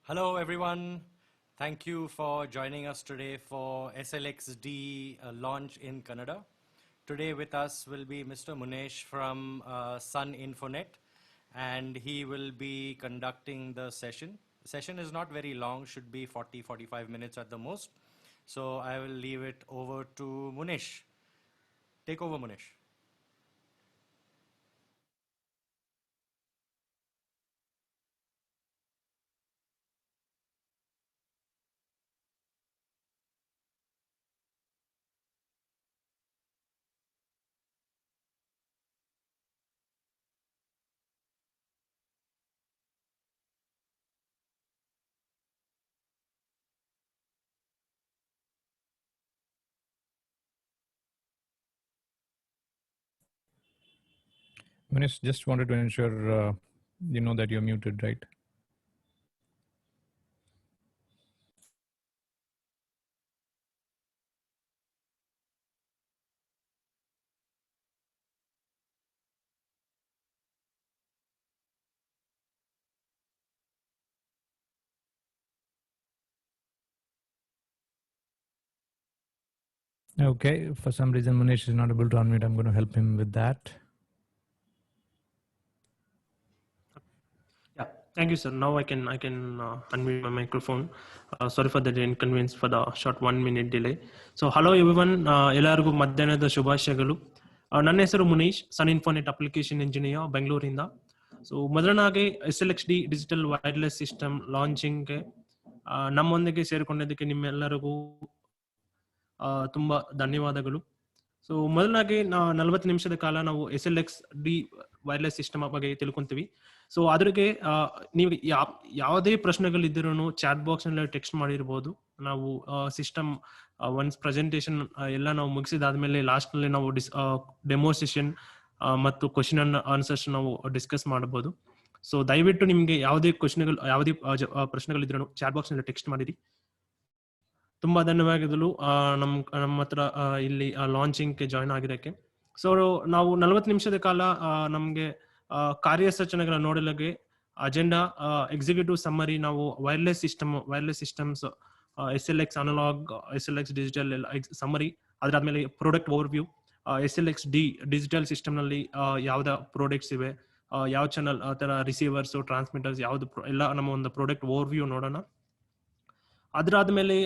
Hello everyone. Thank you for joining us today for SLX-D launch in Kannada. Today with us will be Mr. Munesh from Sun Infonet, and he will be conducting the session. The session is not very long, should be 40-45 minutes at the most. So I will leave it over to Munesh. Take over, Munesh. Manish, just wanted to ensure you know that you're muted, right? Okay, for some reason Manish is not able to unmute. I'm going to help him with that. Yeah, thank you, sir. Now I can unmute my microphone. Sorry for the inconvenience for the short 1 minute delay. So hello everyone, ಎಲ್ಲರಿಗೂ ಮಧ್ಯಾಹ್ನದ ಶುಭಾಶಯಗಳು. ನನ್ನ ಹೆಸರು Munish, Sun Infonet application engineer ಬೆಂಗಳೂರಿಂದ. So ಮೊದಲನಾಗಿ SLX-D digital wireless system ಲಾಂಚಿಂಗ್ಗೆ ನಮ್ಮೊಂದಿಗೆ ಸೇರಿಕೊಂಡಿದ್ದಕ್ಕೆ ನಿಮ್ಮೆಲ್ಲರಿಗೂ ತುಂಬಾ ಧನ್ಯವಾದಗಳು. ಸೊ ಮೊದಲನಾಗಿ 40 ನಿಮಿಷದ ಕಾಲ ನಾವು SLX-D ವೈರ್ಲೆಸ್ ಸಿಸ್ಟಮ್ ಬಗ್ಗೆ ತಿಳ್ಕೊಂತೀವಿ. ಸೊ ಅದ್ರಿಗೆ ನೀವು ಯಾವುದೇ ಪ್ರಶ್ನೆಗಳಿದ್ರೂ ಚಾಟ್ ಬಾಕ್ಸ್ ನಲ್ಲಿ ಟೆಕ್ಸ್ಟ್ ಮಾಡಿರ್ಬೋದು. ನಾವು ಸಿಸ್ಟಮ್ ಒನ್ಸ್ ಪ್ರೆಸೆಂಟೇಶನ್ ಎಲ್ಲ ನಾವು ಮುಗಿಸಿದಾದ್ಮೇಲೆ ಲಾಸ್ಟ್ ನಲ್ಲಿ ನಾವು ಡೆಮೋ ಸೆಷನ್ ಮತ್ತು ಕ್ವಶನ್ ಅಂಡ್ ಆನ್ಸರ್ಸ್ ನಾವು ಡಿಸ್ಕಸ್ ಮಾಡಬಹುದು. ಸೊ ದಯವಿಟ್ಟು ನಿಮ್ಗೆ ಯಾವುದೇ ಪ್ರಶ್ನೆಗಳಿದ್ರೂ ಚಾಟ್ ಬಾಕ್ಸ್ ನಲ್ಲಿ ಟೆಕ್ಸ್ಟ್ ಮಾಡಿರಿ. ತುಂಬಾ ಧನ್ಯವಾದಗಳು ನಮ್ಮ ಹತ್ರ ಇಲ್ಲಿ ಲಾಂಚಿಂಗ್ಗೆ ಜಾಯ್ನ್ ಆಗಿರೋಕ್ಕೆ. ಸೊ ನಾವು 40 ನಿಮಿಷದ ಕಾಲ ನಮಗೆ ಕಾರ್ಯಾಚರಣೆಗಳ ನೋಡಲಿಕ್ಕೆ ಅಜೆಂಡಾ, ಎಕ್ಸಿಕ್ಯೂಟಿವ್ ಸಮ್ಮರಿ, ನಾವು wireless systems, SLX analog, SLX digital summary, ಅದಾದ್ಮೇಲೆ product overview, SLX-D digital system ನಲ್ಲಿ ಯಾವ್ದ ಪ್ರಾಡಕ್ಟ್ಸ್ ಇವೆ, ಯಾವ ಚಾನಲ್ ತರ ರಿಸೀವರ್ಸ್, ಟ್ರಾನ್ಸ್ಮಿಟರ್ಸ್, ಯಾವ್ದು ಎಲ್ಲ ನಮ್ಮ ಒಂದು ಪ್ರಾಡಕ್ಟ್ ಓವರ್ವ್ಯೂ ನೋಡೋಣ. ಅದಾದ್ಮೇಲೆ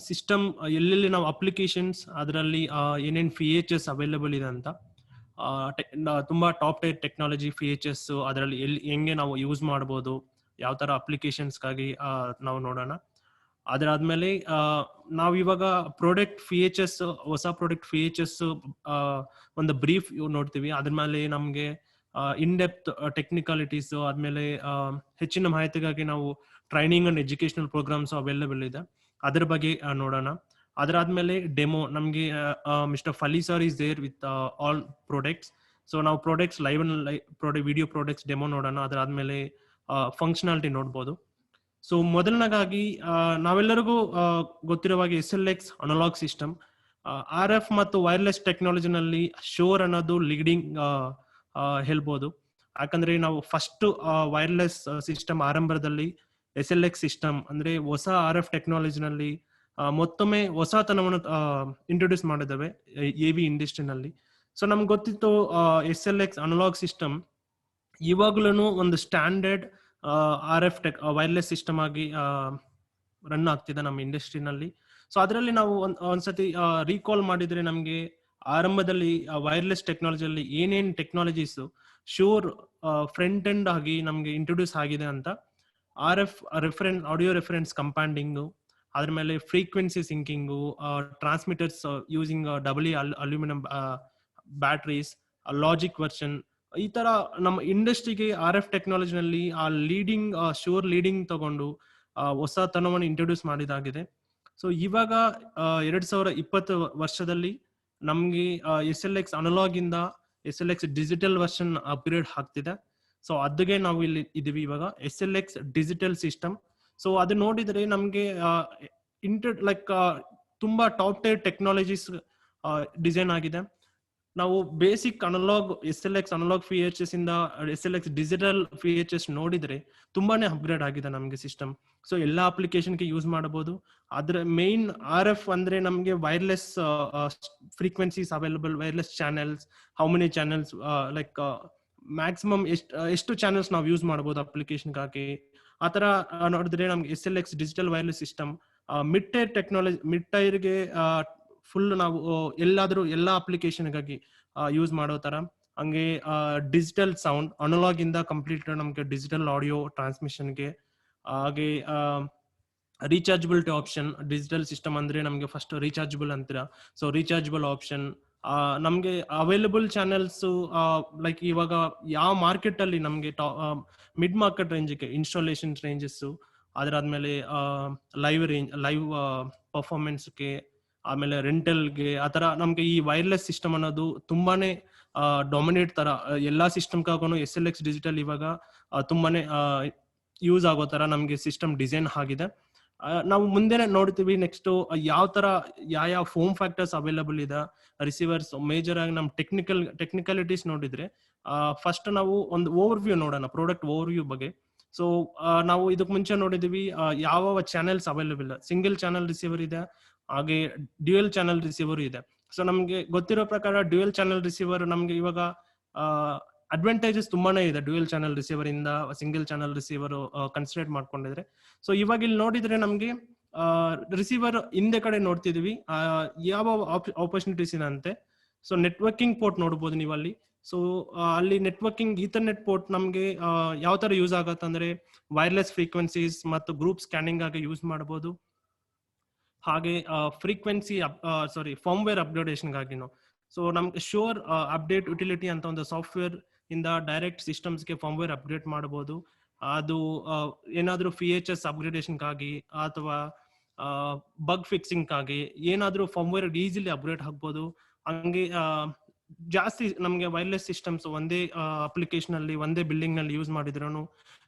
ಸಿಸ್ಟಮ್ ಎಲ್ಲೆಲ್ಲಿ ನಾವು ಅಪ್ಲಿಕೇಶನ್ಸ್, ಅದರಲ್ಲಿ ಏನೇನು ಫೀಚರ್ಸ್ ಅವೈಲೇಬಲ್ ಇದೆ ಅಂತ, ತುಂಬಾ ಟಾಪ್ ಟೈರ್ ಟೆಕ್ನಾಲಜಿ ಫೀಚರ್ಸ್ ಅದರಲ್ಲಿ ಹೆಂಗೆ ನಾವು ಯೂಸ್ ಮಾಡ್ಬೋದು, ಯಾವ ತರ ಅಪ್ಲಿಕೇಶನ್ಸ್ಗಾಗಿ ನಾವು ನೋಡೋಣ. ಅದಾದ್ಮೇಲೆ ನಾವು ಇವಾಗ ಪ್ರಾಡಕ್ಟ್ ಫೀಚರ್ಸ್, ಹೊಸ ಪ್ರಾಡಕ್ಟ್ ಫೀಚರ್ಸ್ ಒಂದು ಬ್ರೀಫ್ ನೋಡ್ತೀವಿ. ಅದ್ರ ಮೇಲೆ ನಮ್ಗೆ ಇನ್ ಡೆಪ್ತ್ ಟೆಕ್ನಿಕಾಲಿಟೀಸ್, ಆದ್ಮೇಲೆ ಹೆಚ್ಚಿನ ಮಾಹಿತಿಗಾಗಿ ನಾವು training and educational programmes available ಇದೆ, ಅದ್ರ ಬಗ್ಗೆ ನೋಡೋಣ. ಅದಾದ್ಮೇಲೆ ಡೆಮೋ, ನಮ್ಗೆ mister Fali sir is there with all products. So ನಾವು products live video products demo ನೋಡೋಣ. ಅದಾದ್ಮೇಲೆ ಫಂಕ್ಷನಾಲಿಟಿ ನೋಡ್ಬೋದು. ಸೊ ಮೊದಲನೇದಾಗಿ ನಾವೆಲ್ಲರಿಗೂ ಗೊತ್ತಿರುವಾಗ SLX ಅನಲಾಗ್ ಸಿಸ್ಟಮ್, RF ಮತ್ತು ವೈರ್ಲೆಸ್ ಟೆಕ್ನಾಲಜಿನಲ್ಲಿ ಶೋರ್ ಅನ್ನೋದು ಲೀಡಿಂಗ್ ಹೇಳ್ಬೋದು. ಯಾಕಂದ್ರೆ ನಾವು ಫಸ್ಟ್ ವೈರ್ಲೆಸ್ ಸಿಸ್ಟಮ್ ಆರಂಭದಲ್ಲಿ SLX ಸಿಸ್ಟಮ್ ಅಂದ್ರೆ ಹೊಸ RF ಟೆಕ್ನಾಲಜಿನಲ್ಲಿ ಮತ್ತೊಮ್ಮೆ ಹೊಸತನವನ್ನು ಇಂಟ್ರೊಡ್ಯೂಸ್ ಮಾಡಿದ್ದೇವೆ AV ಇಂಡಸ್ಟ್ರಿನಲ್ಲಿ. ಸೊ ನಮ್ಗೆ ಗೊತ್ತಿತ್ತು SLX ಅನಲಾಗ್ ಸಿಸ್ಟಮ್ ಇವಾಗ್ಲೂ ಒಂದು ಸ್ಟ್ಯಾಂಡರ್ಡ್ RF ವೈರ್ಲೆಸ್ ಸಿಸ್ಟಮ್ ಆಗಿ ರನ್ ಆಗ್ತಿದೆ ನಮ್ಮ ಇಂಡಸ್ಟ್ರಿನಲ್ಲಿ. ಸೊ ಅದರಲ್ಲಿ ನಾವು ಒಂದ್ಸತಿ ರೀಕಾಲ್ ಮಾಡಿದ್ರೆ ನಮ್ಗೆ ಆರಂಭದಲ್ಲಿ ವೈರ್ಲೆಸ್ ಟೆಕ್ನಾಲಜಿಯಲ್ಲಿ ಏನೇನ್ ಟೆಕ್ನಾಲಜೀಸ್ ಶೋರ್ ಫ್ರಂಟ್ ಎಂಡ್ ಆಗಿ ನಮ್ಗೆ ಇಂಟ್ರೊಡ್ಯೂಸ್ ಆಗಿದೆ ಅಂತ, RF ಆಡಿಯೋ ರೆಫರೆನ್ಸ್ ಕಂಪೌಂಡಿಂಗು, ಅದ್ರ ಮೇಲೆ frequency ಸಿಂಕಿಂಗು, transmitters using ಡಬಲಿ aluminium batteries, logic version, ಈ ತರ ನಮ್ಮ ಇಂಡಸ್ಟ್ರಿಗೆ RF ಟೆಕ್ನಾಲಜಿನಲ್ಲಿ ಆ ಲೀಡಿಂಗ್ ಶೋರ್ ಲೀಡಿಂಗ್ ತಗೊಂಡು ಹೊಸತನವನ್ನು ಇಂಟ್ರೊಡ್ಯೂಸ್ ಮಾಡಿದಾಗಿದೆ. ಸೊ ಇವಾಗ 2020 ವರ್ಷದಲ್ಲಿ ನಮ್ಗೆ SLX ಅನಲಾಗ್ ಇಂದ SLX ಡಿಜಿಟಲ್ ವರ್ಷನ್ ಅಪ್ಗ್ರೇಡ್ ಆಗ್ತಿದೆ. ಸೊ ಅದಕ್ಕೆ ನಾವು ಇಲ್ಲಿ ಇದೀವಿ ಇವಾಗ SLX ಡಿಜಿಟಲ್ ಸಿಸ್ಟಮ್. ಸೊ ಅದು ನೋಡಿದ್ರೆ ನಮ್ಗೆ ತುಂಬಾ ಟಾಪ್ ಟೈರ್ ಟೆಕ್ನಾಲಜೀಸ್ ಡಿಸೈನ್ ಆಗಿದೆ. ನಾವು basic analog SLX analog VHS ಇಂದ SLX ಡಿಜಿಟಲ್ VHS ನೋಡಿದ್ರೆ ತುಂಬಾನೇ ಅಪ್ಗ್ರೇಡ್ ಆಗಿದೆ ನಮಗೆ ಸಿಸ್ಟಮ್. ಸೊ ಎಲ್ಲಾ ಅಪ್ಲಿಕೇಶನ್ಗೆ ಯೂಸ್ ಮಾಡಬಹುದು. ಅದ್ರ ಮೇನ್ RF ಅಂದ್ರೆ ನಮಗೆ wireless frequencies available, wireless channels, how many channels, like maximum ಎಷ್ಟು ಚಾನೆಲ್ಸ್ ನಾವು ಯೂಸ್ ಮಾಡಬಹುದು ಅಪ್ಲಿಕೇಶನ್ಗಾಗಿ. ಆ ತರ ನೋಡಿದ್ರೆ ನಮ್ಗೆ SLX digital wireless system mid tier technology, mid ಟೈರ್ಗೆ ಫುಲ್ ನಾವು ಎಲ್ಲಾದ್ರೂ ಎಲ್ಲಾ ಅಪ್ಲಿಕೇಶನ್ಗಾಗಿ ಯೂಸ್ ಮಾಡೋ ತರ. ಹಂಗೆ ಡಿಜಿಟಲ್ ಸೌಂಡ್, ಅನಲಾಗ್ ಇಂದ ಕಂಪ್ಲೀಟ್ ನಮ್ಗೆ ಡಿಜಿಟಲ್ ಆಡಿಯೋ ಟ್ರಾನ್ಸ್ಮಿಷನ್ಗೆ. ಹಾಗೆ ರೀಚಾರ್ಜಬಿಲಿಟಿ ಆಪ್ಷನ್, ಡಿಜಿಟಲ್ ಸಿಸ್ಟಮ್ ಅಂದ್ರೆ ನಮ್ಗೆ ಫಸ್ಟ್ ರೀಚಾರ್ಜಬಲ್ ಅಂತೀರಾ, ಸೊ ರೀಚಾರ್ಜಬಲ್ ಆಪ್ಷನ್. ನಮ್ಗೆ ಅವೈಲಬಲ್ ಚಾನೆಲ್ಸ್ ಲೈಕ್ ಇವಾಗ ಯಾವ ಮಾರ್ಕೆಟ್ ಅಲ್ಲಿ ನಮ್ಗೆ ಮಿಡ್ ಮಾರ್ಕೆಟ್ ರೇಂಜ್ಗೆ ಇನ್ಸ್ಟಾಲೇಷನ್ ರೇಂಜಸ್, ಅದಾದ್ಮೇಲೆ ಲೈವ್ ಪರ್ಫಾರ್ಮೆನ್ಸ್ಗೆ, ಆಮೇಲೆ ರೆಂಟಲ್ಗೆ, ಆತರ ನಮ್ಗೆ ಈ ವೈರ್ಲೆಸ್ ಸಿಸ್ಟಮ್ ಅನ್ನೋದು ತುಂಬಾನೇ ಡಾಮಿನೇಟ್ ತರ ಎಲ್ಲಾ ಸಿಸ್ಟಮ್ಗಾಗೂ SLX ಡಿಜಿಟಲ್ ಇವಾಗ ತುಂಬಾನೇ ಯೂಸ್ ಆಗೋ ತರ ನಮ್ಗೆ ಸಿಸ್ಟಮ್ ಡಿಸೈನ್ ಆಗಿದೆ. ನಾವು ಮುಂದೆ ನೋಡ್ತೀವಿ ನೆಕ್ಸ್ಟ್ ಯಾವ ತರ ಯಾವ ಫೋಮ್ ಫ್ಯಾಕ್ಟರ್ಸ್ ಅವೈಲಬಲ್ ಇದೆ, ರಿಸೀವರ್ಸ್ ಮೇಜರ್ ಆಗಿ ನಮ್ ಟೆಕ್ನಿಕಲಿಟೀಸ್ ನೋಡಿದ್ರೆ ಫಸ್ಟ್ ನಾವು ಒಂದು ಓವರ್ವ್ಯೂ ನೋಡೋಣ, ಪ್ರಾಡಕ್ಟ್ ಓವರ್ವ್ಯೂ ಬಗ್ಗೆ. ಸೊ ನಾವು ಇದಕ್ ಮುಂಚೆ ನೋಡಿದೀವಿ ಯಾವ channels available, single channel receiver ಇದೆ, ಹಾಗೆ ಡ್ಯೂಯಲ್ ಚಾನೆಲ್ ರಿಸೀವರ್ ಇದೆ. ಸೊ ನಮ್ಗೆ ಗೊತ್ತಿರೋ ಪ್ರಕಾರ ಡ್ಯೂಯಲ್ ಚಾನೆಲ್ ರಿಸೀವರ್ ನಮ್ಗೆ ಇವಾಗ ಅಡ್ವಾಂಟೇಜಸ್ ತುಂಬಾನೇ ಇದೆ ಡ್ಯೂಯಲ್ ಚಾನೆಲ್ ರಿಸೀವರ್ ಇಂದ ಸಿಂಗಲ್ ಚಾನೆಲ್ ರಿಸೀವರ್ ಕನ್ಸಿಡರ್ ಮಾಡ್ಕೊಂಡಿದ್ರೆ. ಸೊ ಇವಾಗ ಇಲ್ಲಿ ನೋಡಿದ್ರೆ ನಮ್ಗೆ ರಿಸೀವರ್ ಹಿಂದೆ ಕಡೆ ನೋಡ್ತಿದೀವಿ ಯಾವ ಆಪರ್ಚುನಿಟೀಸ್ ಇದೆ ಅಂತೆ. ಸೊ ನೆಟ್ವರ್ಕಿಂಗ್ ಪೋರ್ಟ್ ನೋಡ್ಬೋದು ನೀವು ಅಲ್ಲಿ. ಸೊ ಅಲ್ಲಿ ನೆಟ್ವರ್ಕಿಂಗ್ ಈಥರ್ನೆಟ್ ಪೋರ್ಟ್ ನಮ್ಗೆ ಯಾವ ತರ ಯೂಸ್ ಆಗತ್ತೆ ಅಂದ್ರೆ ವೈರ್ಲೆಸ್ ಫ್ರೀಕ್ವೆನ್ಸೀಸ್ ಮತ್ತು ಗ್ರೂಪ್ ಸ್ಕ್ಯಾನಿಂಗ್ ಆಗಿ ಯೂಸ್ ಮಾಡಬಹುದು. ಹಾಗೆ ಫ್ರೀಕ್ವೆನ್ಸಿ ಫಾರ್ಮ್ವೇರ್ ಅಪ್ಗ್ರೇಡೇಷನ್ ಗಾಗಿನೂ. ಸೊ ನಮ್ಗೆ ಶೋರ್ ಅಪ್ಡೇಟ್ ಯುಟಿಲಿಟಿ ಅಂತ ಒಂದು ಸಾಫ್ಟ್ವೇರ್ ಇಂದ ಡೈರೆಕ್ಟ್ ಸಿಸ್ಟಮ್ಸ್ಗೆ ಫಾರ್ಮ್ವೇರ್ ಅಪ್ಡೇಟ್ ಮಾಡಬಹುದು. ಅದು ಏನಾದ್ರೂ VHS ಅಪ್ಗ್ರೇಡೇಷನ್ಗಾಗಿ ಅಥವಾ ಬಗ್ ಫಿಕ್ಸಿಂಗ್ ಆಗಿ ಏನಾದ್ರೂ ಫಾರ್ಮ್ವೇರ್ ಈಸಿಲಿ ಅಪ್ಗ್ರೇಡ್ ಆಗ್ಬೋದು. ಹಂಗೆ ಜಾಸ್ತಿ ನಮ್ಗೆ ವೈರ್ಲೆಸ್ ಸಿಸ್ಟಮ್ಸ್ ಒಂದೇ ಅಪ್ಲಿಕೇಶನ್ ಅಲ್ಲಿ ಒಂದೇ ಬಿಲ್ಡಿಂಗ್ ನಲ್ಲಿ ಯೂಸ್ ಮಾಡಿದ್ರೂ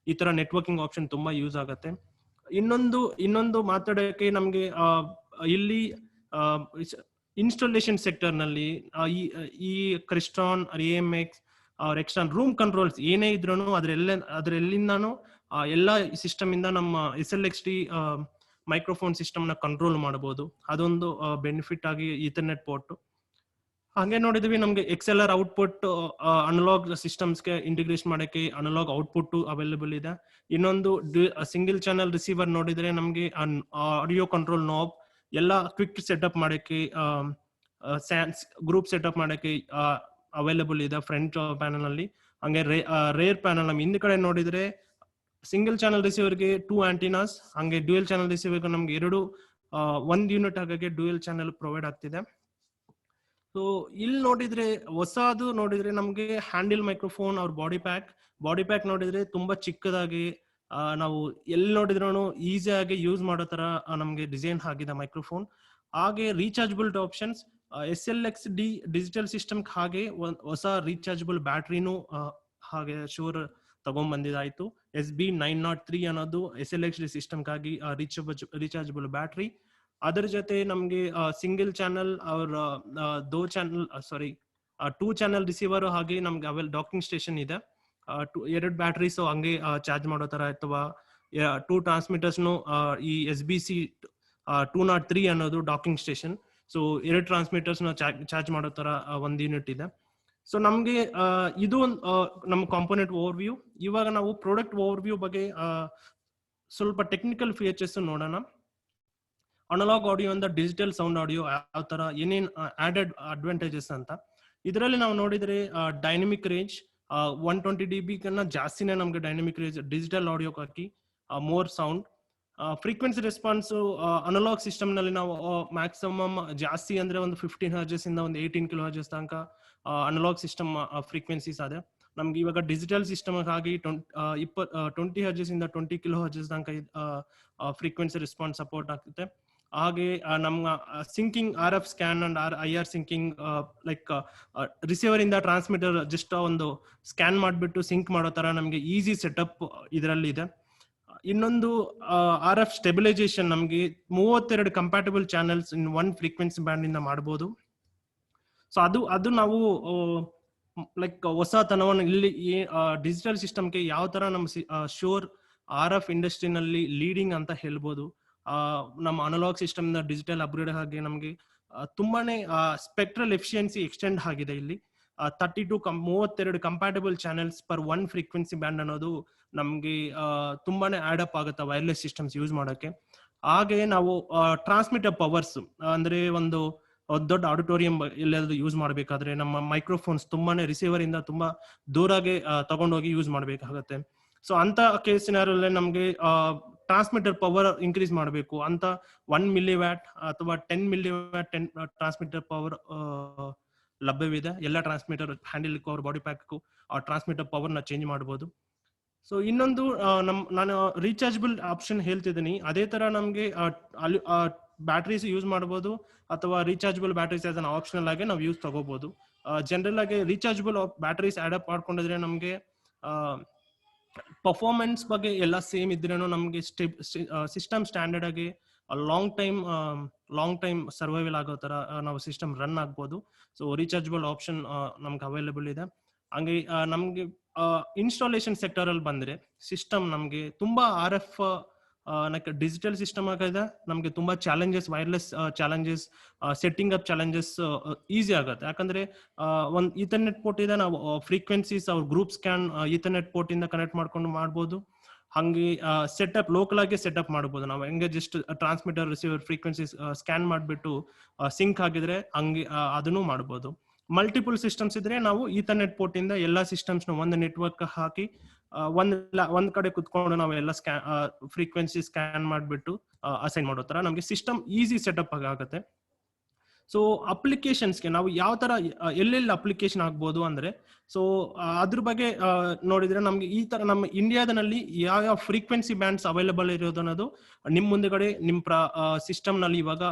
ಈ ತರ ನೆಟ್ವರ್ಕಿಂಗ್ ಆಪ್ಷನ್ ತುಂಬಾ ಯೂಸ್ ಆಗತ್ತೆ. ಇನ್ನೊಂದು ಮಾತಾಡೋಕೆ ನಮ್ಗೆ ಇಲ್ಲಿ ಇನ್ಸ್ಟಾಲೇಷನ್ ಸೆಕ್ಟರ್ ನಲ್ಲಿ ಈ ಕ್ರಿಸ್ಟಾನ್, AMX, ಎಕ್ಸ್ಟರ್ನ್ ರೂಮ್ ಕಂಟ್ರೋಲ್ಸ್ ಏನೇ ಇದ್ರೂ ಅದ್ರೆಲ್ಲಿಂದಾನು ಎಲ್ಲಾ ಸಿಸ್ಟಮ್ ಇಂದ ನಮ್ಮ SLX-D ಮೈಕ್ರೋಫೋನ್ ಸಿಸ್ಟಮ್ ನ ಕಂಟ್ರೋಲ್ ಮಾಡಬಹುದು. ಅದೊಂದು ಬೆನಿಫಿಟ್ ಆಗಿ ಈಥರ್ನೆಟ್ ಪೋರ್ಟ್. ಹಾಗೆ ನೋಡಿದ್ವಿ ನಮ್ಗೆ XLR ಔಟ್ಪುಟ್ ಅನಲಾಗ್ ಸಿಸ್ಟಮ್ಸ್ಗೆ ಇಂಟಿಗ್ರೇಟ್ ಮಾಡಕ್ಕೆ ಅನಲಾಗ್ ಔಟ್ಪುಟ್ ಅವೈಲೇಬಲ್ ಇದೆ. ಇನ್ನೊಂದು ಸಿಂಗಲ್ ಚಾನೆಲ್ ರಿಸೀವರ್ ನೋಡಿದ್ರೆ ನಮ್ಗೆ ಆಡಿಯೋ ಕಂಟ್ರೋಲ್ ನಾಬ್ ಎಲ್ಲ ಕ್ವಿಕ್ ಸೆಟಪ್ ಮಾಡಕ್ಕೆ, ಗ್ರೂಪ್ ಸೆಟಪ್ ಮಾಡಕ್ಕೆ ಅವೈಲೇಬಲ್ ಇದೆ ಫ್ರಂಟ್ ಪ್ಯಾನಲ್ ಅಲ್ಲಿ. ಹಂಗೆ ರೇರ್ ಪ್ಯಾನಲ್ ನಮ್ ಹಿಂದ್ ಕಡೆ ನೋಡಿದ್ರೆ ಸಿಂಗಲ್ ಚಾನೆಲ್ ರಿಸೀವರ್ಗೆ 2 ಆಂಟಿನಾಸ್, ಹಂಗೆ ಡ್ಯೂಯಲ್ ಚಾನೆಲ್ ರಿಸೀವರ್ಗೆ ನಮ್ಗೆ ಒಂದ್ ಯೂನಿಟ್ ಆಗಿ ಡ್ಯೂಯಲ್ ಚಾನೆಲ್ ಪ್ರೊವೈಡ್ ಆಗ್ತಿದೆ. ಸೊ ಇಲ್ಲಿ ಹೊಸದು ನೋಡಿದ್ರೆ ನಮ್ಗೆ ಹ್ಯಾಂಡಲ್ ಮೈಕ್ರೋಫೋನ್ ಅವ್ರ ಬಾಡಿ ಪ್ಯಾಕ್ ನೋಡಿದ್ರೆ ತುಂಬಾ ಚಿಕ್ಕದಾಗಿ ನಾವು ಎಲ್ಲಿ ನೋಡಿದ್ರು ಈಸಿಯಾಗಿ ಯೂಸ್ ಮಾಡೋ ತರ ನಮ್ಗೆ ಡಿಸೈನ್ ಆಗಿದೆ ಮೈಕ್ರೋಫೋನ್. ಹಾಗೆ rechargeable options SLX-D digital system, ಹಾಗೆ ಹೊಸ ರೀಚಾರ್ಜಬಲ್ ಬ್ಯಾಟ್ರಿನೂ ಹಾಗೆ ಶೂರ್ ತಗೊಂಡ್ಬಂದಿದಾಯ್ತು. SB903 ಅನ್ನೋದು SLX-D ಸಿಸ್ಟಮ್ಗಾಗಿ ರೀಚಾರ್ಜಬಲ್ ಬ್ಯಾಟ್ರಿ. ಅದರ ಜೊತೆ ನಮ್ಗೆ ಸಿಂಗಲ್ ಚಾನಲ್ ಅವ್ರ 2 ಚಾನಲ್ ರಿಸೀವರ್, ಹಾಗೆ ನಮ್ಗೆ ಡಾಕಿಂಗ್ ಸ್ಟೇಷನ್ ಇದೆ. 2 ಬ್ಯಾಟ್ರೀಸ್ ಹಂಗೆ ಚಾರ್ಜ್ ಮಾಡೋ ತರ, ಅಥವಾ 2 ಟ್ರಾನ್ಸ್ಮಿಟರ್ಸ್ನು ಈ SBC203 ಅನ್ನೋದು ಡಾಕಿಂಗ್ ಸ್ಟೇಷನ್. ಸೊ 2 ಟ್ರಾನ್ಸ್ಮಿಟರ್ಸ್ ನ ಚಾರ್ಜ್ ಮಾಡೋ ತರ ಒಂದ್ ಯೂನಿಟ್ ಇದೆ. ಸೊ ನಮ್ಗೆ ಇದು ನಮ್ಮ ಕಾಂಪೋನೆಂಟ್ ಓವರ್ವ್ಯೂ. ಇವಾಗ ನಾವು ಪ್ರಾಡಕ್ಟ್ ಓವರ್ವ್ಯೂ ಬಗ್ಗೆ ಸ್ವಲ್ಪ ಟೆಕ್ನಿಕಲ್ ಫೀಚರ್ಸ್ ನೋಡೋಣ. ಅನಲಾಗ್ ಆಡಿಯೋ ಅಂದ ಡಿಜಿಟಲ್ ಸೌಂಡ್ ಆಡಿಯೋ ಯಾವ ತರ ಏನೇನ್ ಆಡೆಡ್ ಅಡ್ವಾಂಟೇಜಸ್ ಅಂತ. ಇದರಲ್ಲಿ ನಾವು ನೋಡಿದ್ರೆ ಡೈನಮಿಕ್ ರೇಂಜ್ 120 dB ಕನ್ನ ಜಾಸ್ತಿನೇ ನಮ್ಗೆ ಡೈನಮಿಕ್ ರೇಂಜ್ ಡಿಜಿಟಲ್ ಆಡಿಯೋಕ್ಕಾಗಿ more sound. Frequency response analogue system ನಲ್ಲಿ ನಾವು ಮ್ಯಾಕ್ಸಿಮಮ್ ಜಾಸ್ತಿ ಅಂದ್ರೆ ಒಂದು 15 Hz ಇಂದ ಒಂದು 18 kHz ತನಕ ಅನಲಾಗ್ ಸಿಸ್ಟಮ್ ಫ್ರೀಕ್ವೆನ್ಸೀಸ್ ಅದೇ. ನಮ್ಗೆ ಇವಾಗ ಡಿಜಿಟಲ್ ಸಿಸ್ಟಮ್ ಆಗಿ 20 Hz ಇಂದ 20 kHz ತನಕ ಫ್ರೀಕ್ವೆನ್ಸಿ ರೆಸ್ಪಾನ್ಸ್ ಸಪೋರ್ಟ್ ಆಗ್ತದೆ. ಹಾಗೆ ನಮ್ಮ sinking RF scan and IR sinking, like receiver ಇಂದ ಟ್ರಾನ್ಸ್ಮಿಟರ್ ಜಸ್ಟ್ ಒಂದು ಸ್ಕ್ಯಾನ್ ಮಾಡಿಬಿಟ್ಟು ಸಿಂಕ್ ಮಾಡೋ ತರ ನಮ್ಗೆ ಈಸಿ ಸೆಟಪ್ ಇದರಲ್ಲಿ ಇದೆ. ಇನ್ನೊಂದು RF ಸ್ಟೆಬಿಲೈಸೇಷನ್, ನಮ್ಗೆ 32 ಕಂಪ್ಯಾಟಬಲ್ ಚಾನೆಲ್ಸ್ ಇನ್ 1 ಫ್ರೀಕ್ವೆನ್ಸಿ ಬ್ಯಾಂಡ್ ಇಂದ ಮಾಡಬಹುದು. ಸೊ ಅದು ನಾವು ಲೈಕ್ ಹೊಸತನವನ್ನು ಇಲ್ಲಿ ಡಿಜಿಟಲ್ ಸಿಸ್ಟಮ್ಗೆ ಯಾವ ತರ ನಮ್ಮ ಶೋರ್ RF ಇಂಡಸ್ಟ್ರಿನಲ್ಲಿ ಲೀಡಿಂಗ್ ಅಂತ ಹೇಳ್ಬೋದು. ನಮ್ಮ ಅನಲಾಗ್ ಸಿಸ್ಟಮ್ ಇಂದ ಡಿಜಿಟಲ್ ಅಪ್ಗ್ರೇಡ್ ಆಗಿ ನಮಗೆ ತುಂಬಾನೇ ಸ್ಪೆಕ್ಟ್ರಲ್ ಎಫಿಷಿಯನ್ಸಿ ಎಕ್ಸ್ಟೆಂಡ್ ಆಗಿದೆ. ಇಲ್ಲಿ 32 compatible channels per 1 frequency band ಅನ್ನೋದು ನಮ್ಗೆ ತುಂಬಾನೇ ಆಡ್ ಅಪ್ ಆಗುತ್ತೆ ವೈರ್ಲೆಸ್ ಸಿಸ್ಟಮ್ಸ್ ಯೂಸ್ ಮಾಡೋಕೆ. ಹಾಗೆ ನಾವು ಟ್ರಾನ್ಸ್ಮಿಟರ್ ಪವರ್ಸ್ ಅಂದ್ರೆ ಒಂದು ದೊಡ್ಡ ಆಡಿಟೋರಿಯಂ ಎಲ್ಲಾದ್ರೂ ಯೂಸ್ ಮಾಡ್ಬೇಕಾದ್ರೆ ನಮ್ಮ ಮೈಕ್ರೋಫೋನ್ಸ್ ತುಂಬಾನೇ ರಿಸೀವರ್ ಇಂದ ತುಂಬಾ ದೂರಾಗೆ ತಗೊಂಡೋಗಿ ಯೂಸ್ ಮಾಡ್ಬೇಕಾಗತ್ತೆ. ಸೊ ಅಂತ ಕೇಸಿನಲ್ಲಿ ನಮ್ಗೆ ಟ್ರಾನ್ಸ್ಮಿಟರ್ ಪವರ್ ಇನ್ಕ್ರೀಸ್ ಮಾಡಬೇಕು ಅಂತ 1 ಮಿಲಿವ್ಯಾಟ್ ಅಥವಾ 10 ಮಿಲಿವ್ಯಾಟ್ ಟ್ರಾನ್ಸ್ಮಿಟರ್ ಪವರ್ ಲಭ್ಯವಿದೆ. ಎಲ್ಲ ಟ್ರಾನ್ಸ್ಮಿಟರ್ ಹ್ಯಾಂಡಲ್ ಅವ್ರ ಬಾಡಿ ಪ್ಯಾಕ್ ಆ ಟ್ರಾನ್ಸ್ಮಿಟರ್ ಪವರ್ ನ ಚೇಂಜ್ ಮಾಡಬಹುದು. ಸೊ ಇನ್ನೊಂದು ನಾನು ರೀಚಾರ್ಜಬಲ್ ಆಪ್ಷನ್ ಹೇಳ್ತಿದ್ದೀನಿ. ಅದೇ ತರ ನಮ್ಗೆ ಬ್ಯಾಟ್ರೀಸ್ ಯೂಸ್ ಮಾಡಬಹುದು ಅಥವಾ rechargeable batteries as an optional ಆಗಿ ನಾವು ಯೂಸ್ ತಗೋಬಹುದು. ಜನರಲ್ ಆಗಿ ರೀಚಾರ್ಜಬಲ್ ಬ್ಯಾಟ್ರೀಸ್ ಅಡಾಪ್ಟ್ ಮಾಡ್ಕೊಂಡಿದ್ರೆ ನಮ್ಗೆ ಪರ್ಫಾರ್ಮೆನ್ಸ್ ಬಗ್ಗೆ ಎಲ್ಲ ಸೇಮ್ ಇದ್ರೇನು ನಮ್ಗೆ ಸಿಸ್ಟಮ್ ಸ್ಟ್ಯಾಂಡರ್ಡ್ ಆಗಿ ಲಾಂಗ್ ಟೈಮ್ ಸರ್ವೈವಲ್ ಆಗೋ ತರ ನಾವು ಸಿಸ್ಟಮ್ ರನ್ ಆಗ್ಬೋದು. ಸೊ ರೀಚಾರ್ಜಬಲ್ ಆಪ್ಷನ್ ನಮ್ಗೆ ಅವೈಲೇಬಲ್ ಇದೆ. ಹಂಗೆ ನಮ್ಗೆ ಇನ್ಸ್ಟಾಲೇಷನ್ ಸೆಕ್ಟರ್ ಅಲ್ಲಿ ಬಂದ್ರೆ ಸಿಸ್ಟಮ್ ನಮ್ಗೆ ತುಂಬಾ RF ಡಿಜಿಟಲ್ ಸಿಸ್ಟಮ್ ಆಗಿದೆ. ನಮ್ಗೆ ತುಂಬಾ challenges, wireless challenges, setting up challenges easy ಆಗುತ್ತೆ. ಯಾಕಂದ್ರೆ ಒಂದು ಈಥರ್ನೆಟ್ ಪೋರ್ಟ್ ಇದೆ, ನಾವು ಫ್ರೀಕ್ವೆನ್ಸೀಸ್ ಅವ್ರ ಗ್ರೂಪ್ ಸ್ಕ್ಯಾನ್ ಈಥರ್ನೆಟ್ ಪೋರ್ಟ್ ಇಂದ ಕನೆಕ್ಟ್ ಮಾಡ್ಕೊಂಡು ಮಾಡ್ಬೋದು. ಹಂಗೆ ಸೆಟಪ್ ಲೋಕಲ್ ಆಗಿ ಸೆಟಪ್ ಮಾಡ್ಬೋದು. ನಾವು ಹೆಂಗೆ just transmitter receiver frequencies scan ಮಾಡಿಬಿಟ್ಟು ಸಿಂಕ್ ಆಗಿದ್ರೆ ಹಂಗೆ ಅದನ್ನು ಮಾಡ್ಬೋದು. ಮಲ್ಟಿಪಲ್ ಸಿಸ್ಟಮ್ಸ್ ಇದ್ರೆ ನಾವು ಈಥರ್ನೆಟ್ ಪೋರ್ಟ್ ಇಂದ ಎಲ್ಲಾ ಸಿಸ್ಟಮ್ಸ್ ನ ಒಂದು ನೆಟ್ವರ್ಕ್ ಹಾಕಿ ಒಂದ್ ಕಡೆ ಕುತ್ಕೊಂಡು ನಾವು ಎಲ್ಲ ಫ್ರೀಕ್ವೆನ್ಸಿ ಸ್ಕ್ಯಾನ್ ಮಾಡಿಬಿಟ್ಟು ಅಸೈನ್ ಮಾಡೋ ತರ ನಮ್ಗೆ ಸಿಸ್ಟಮ್ ಈಸಿ ಸೆಟಪ್ ಆಗುತ್ತೆ. ಸೊ ಅಪ್ಲಿಕೇಶನ್ಸ್ಗೆ ನಾವು ಯಾವ ತರ ಎಲ್ಲೆಲ್ಲಿ ಅಪ್ಲಿಕೇಶನ್ ಆಗ್ಬೋದು ಅಂದ್ರೆ, ಸೊ ಅದ್ರ ಬಗ್ಗೆ ನೋಡಿದ್ರೆ ನಮ್ಗೆ ಈ ತರ ನಮ್ಮ ಇಂಡಿಯಾದಲ್ಲಿ ಯಾವ ಫ್ರೀಕ್ವೆನ್ಸಿ ಬ್ಯಾಂಡ್ಸ್ ಅವೈಲೇಬಲ್ ಇರೋದು ಅನ್ನೋದು ನಿಮ್ ಮುಂದೆಗಡೆ ನಿಮ್ ಸಿಸ್ಟಮ್ ನಲ್ಲಿ ಇವಾಗ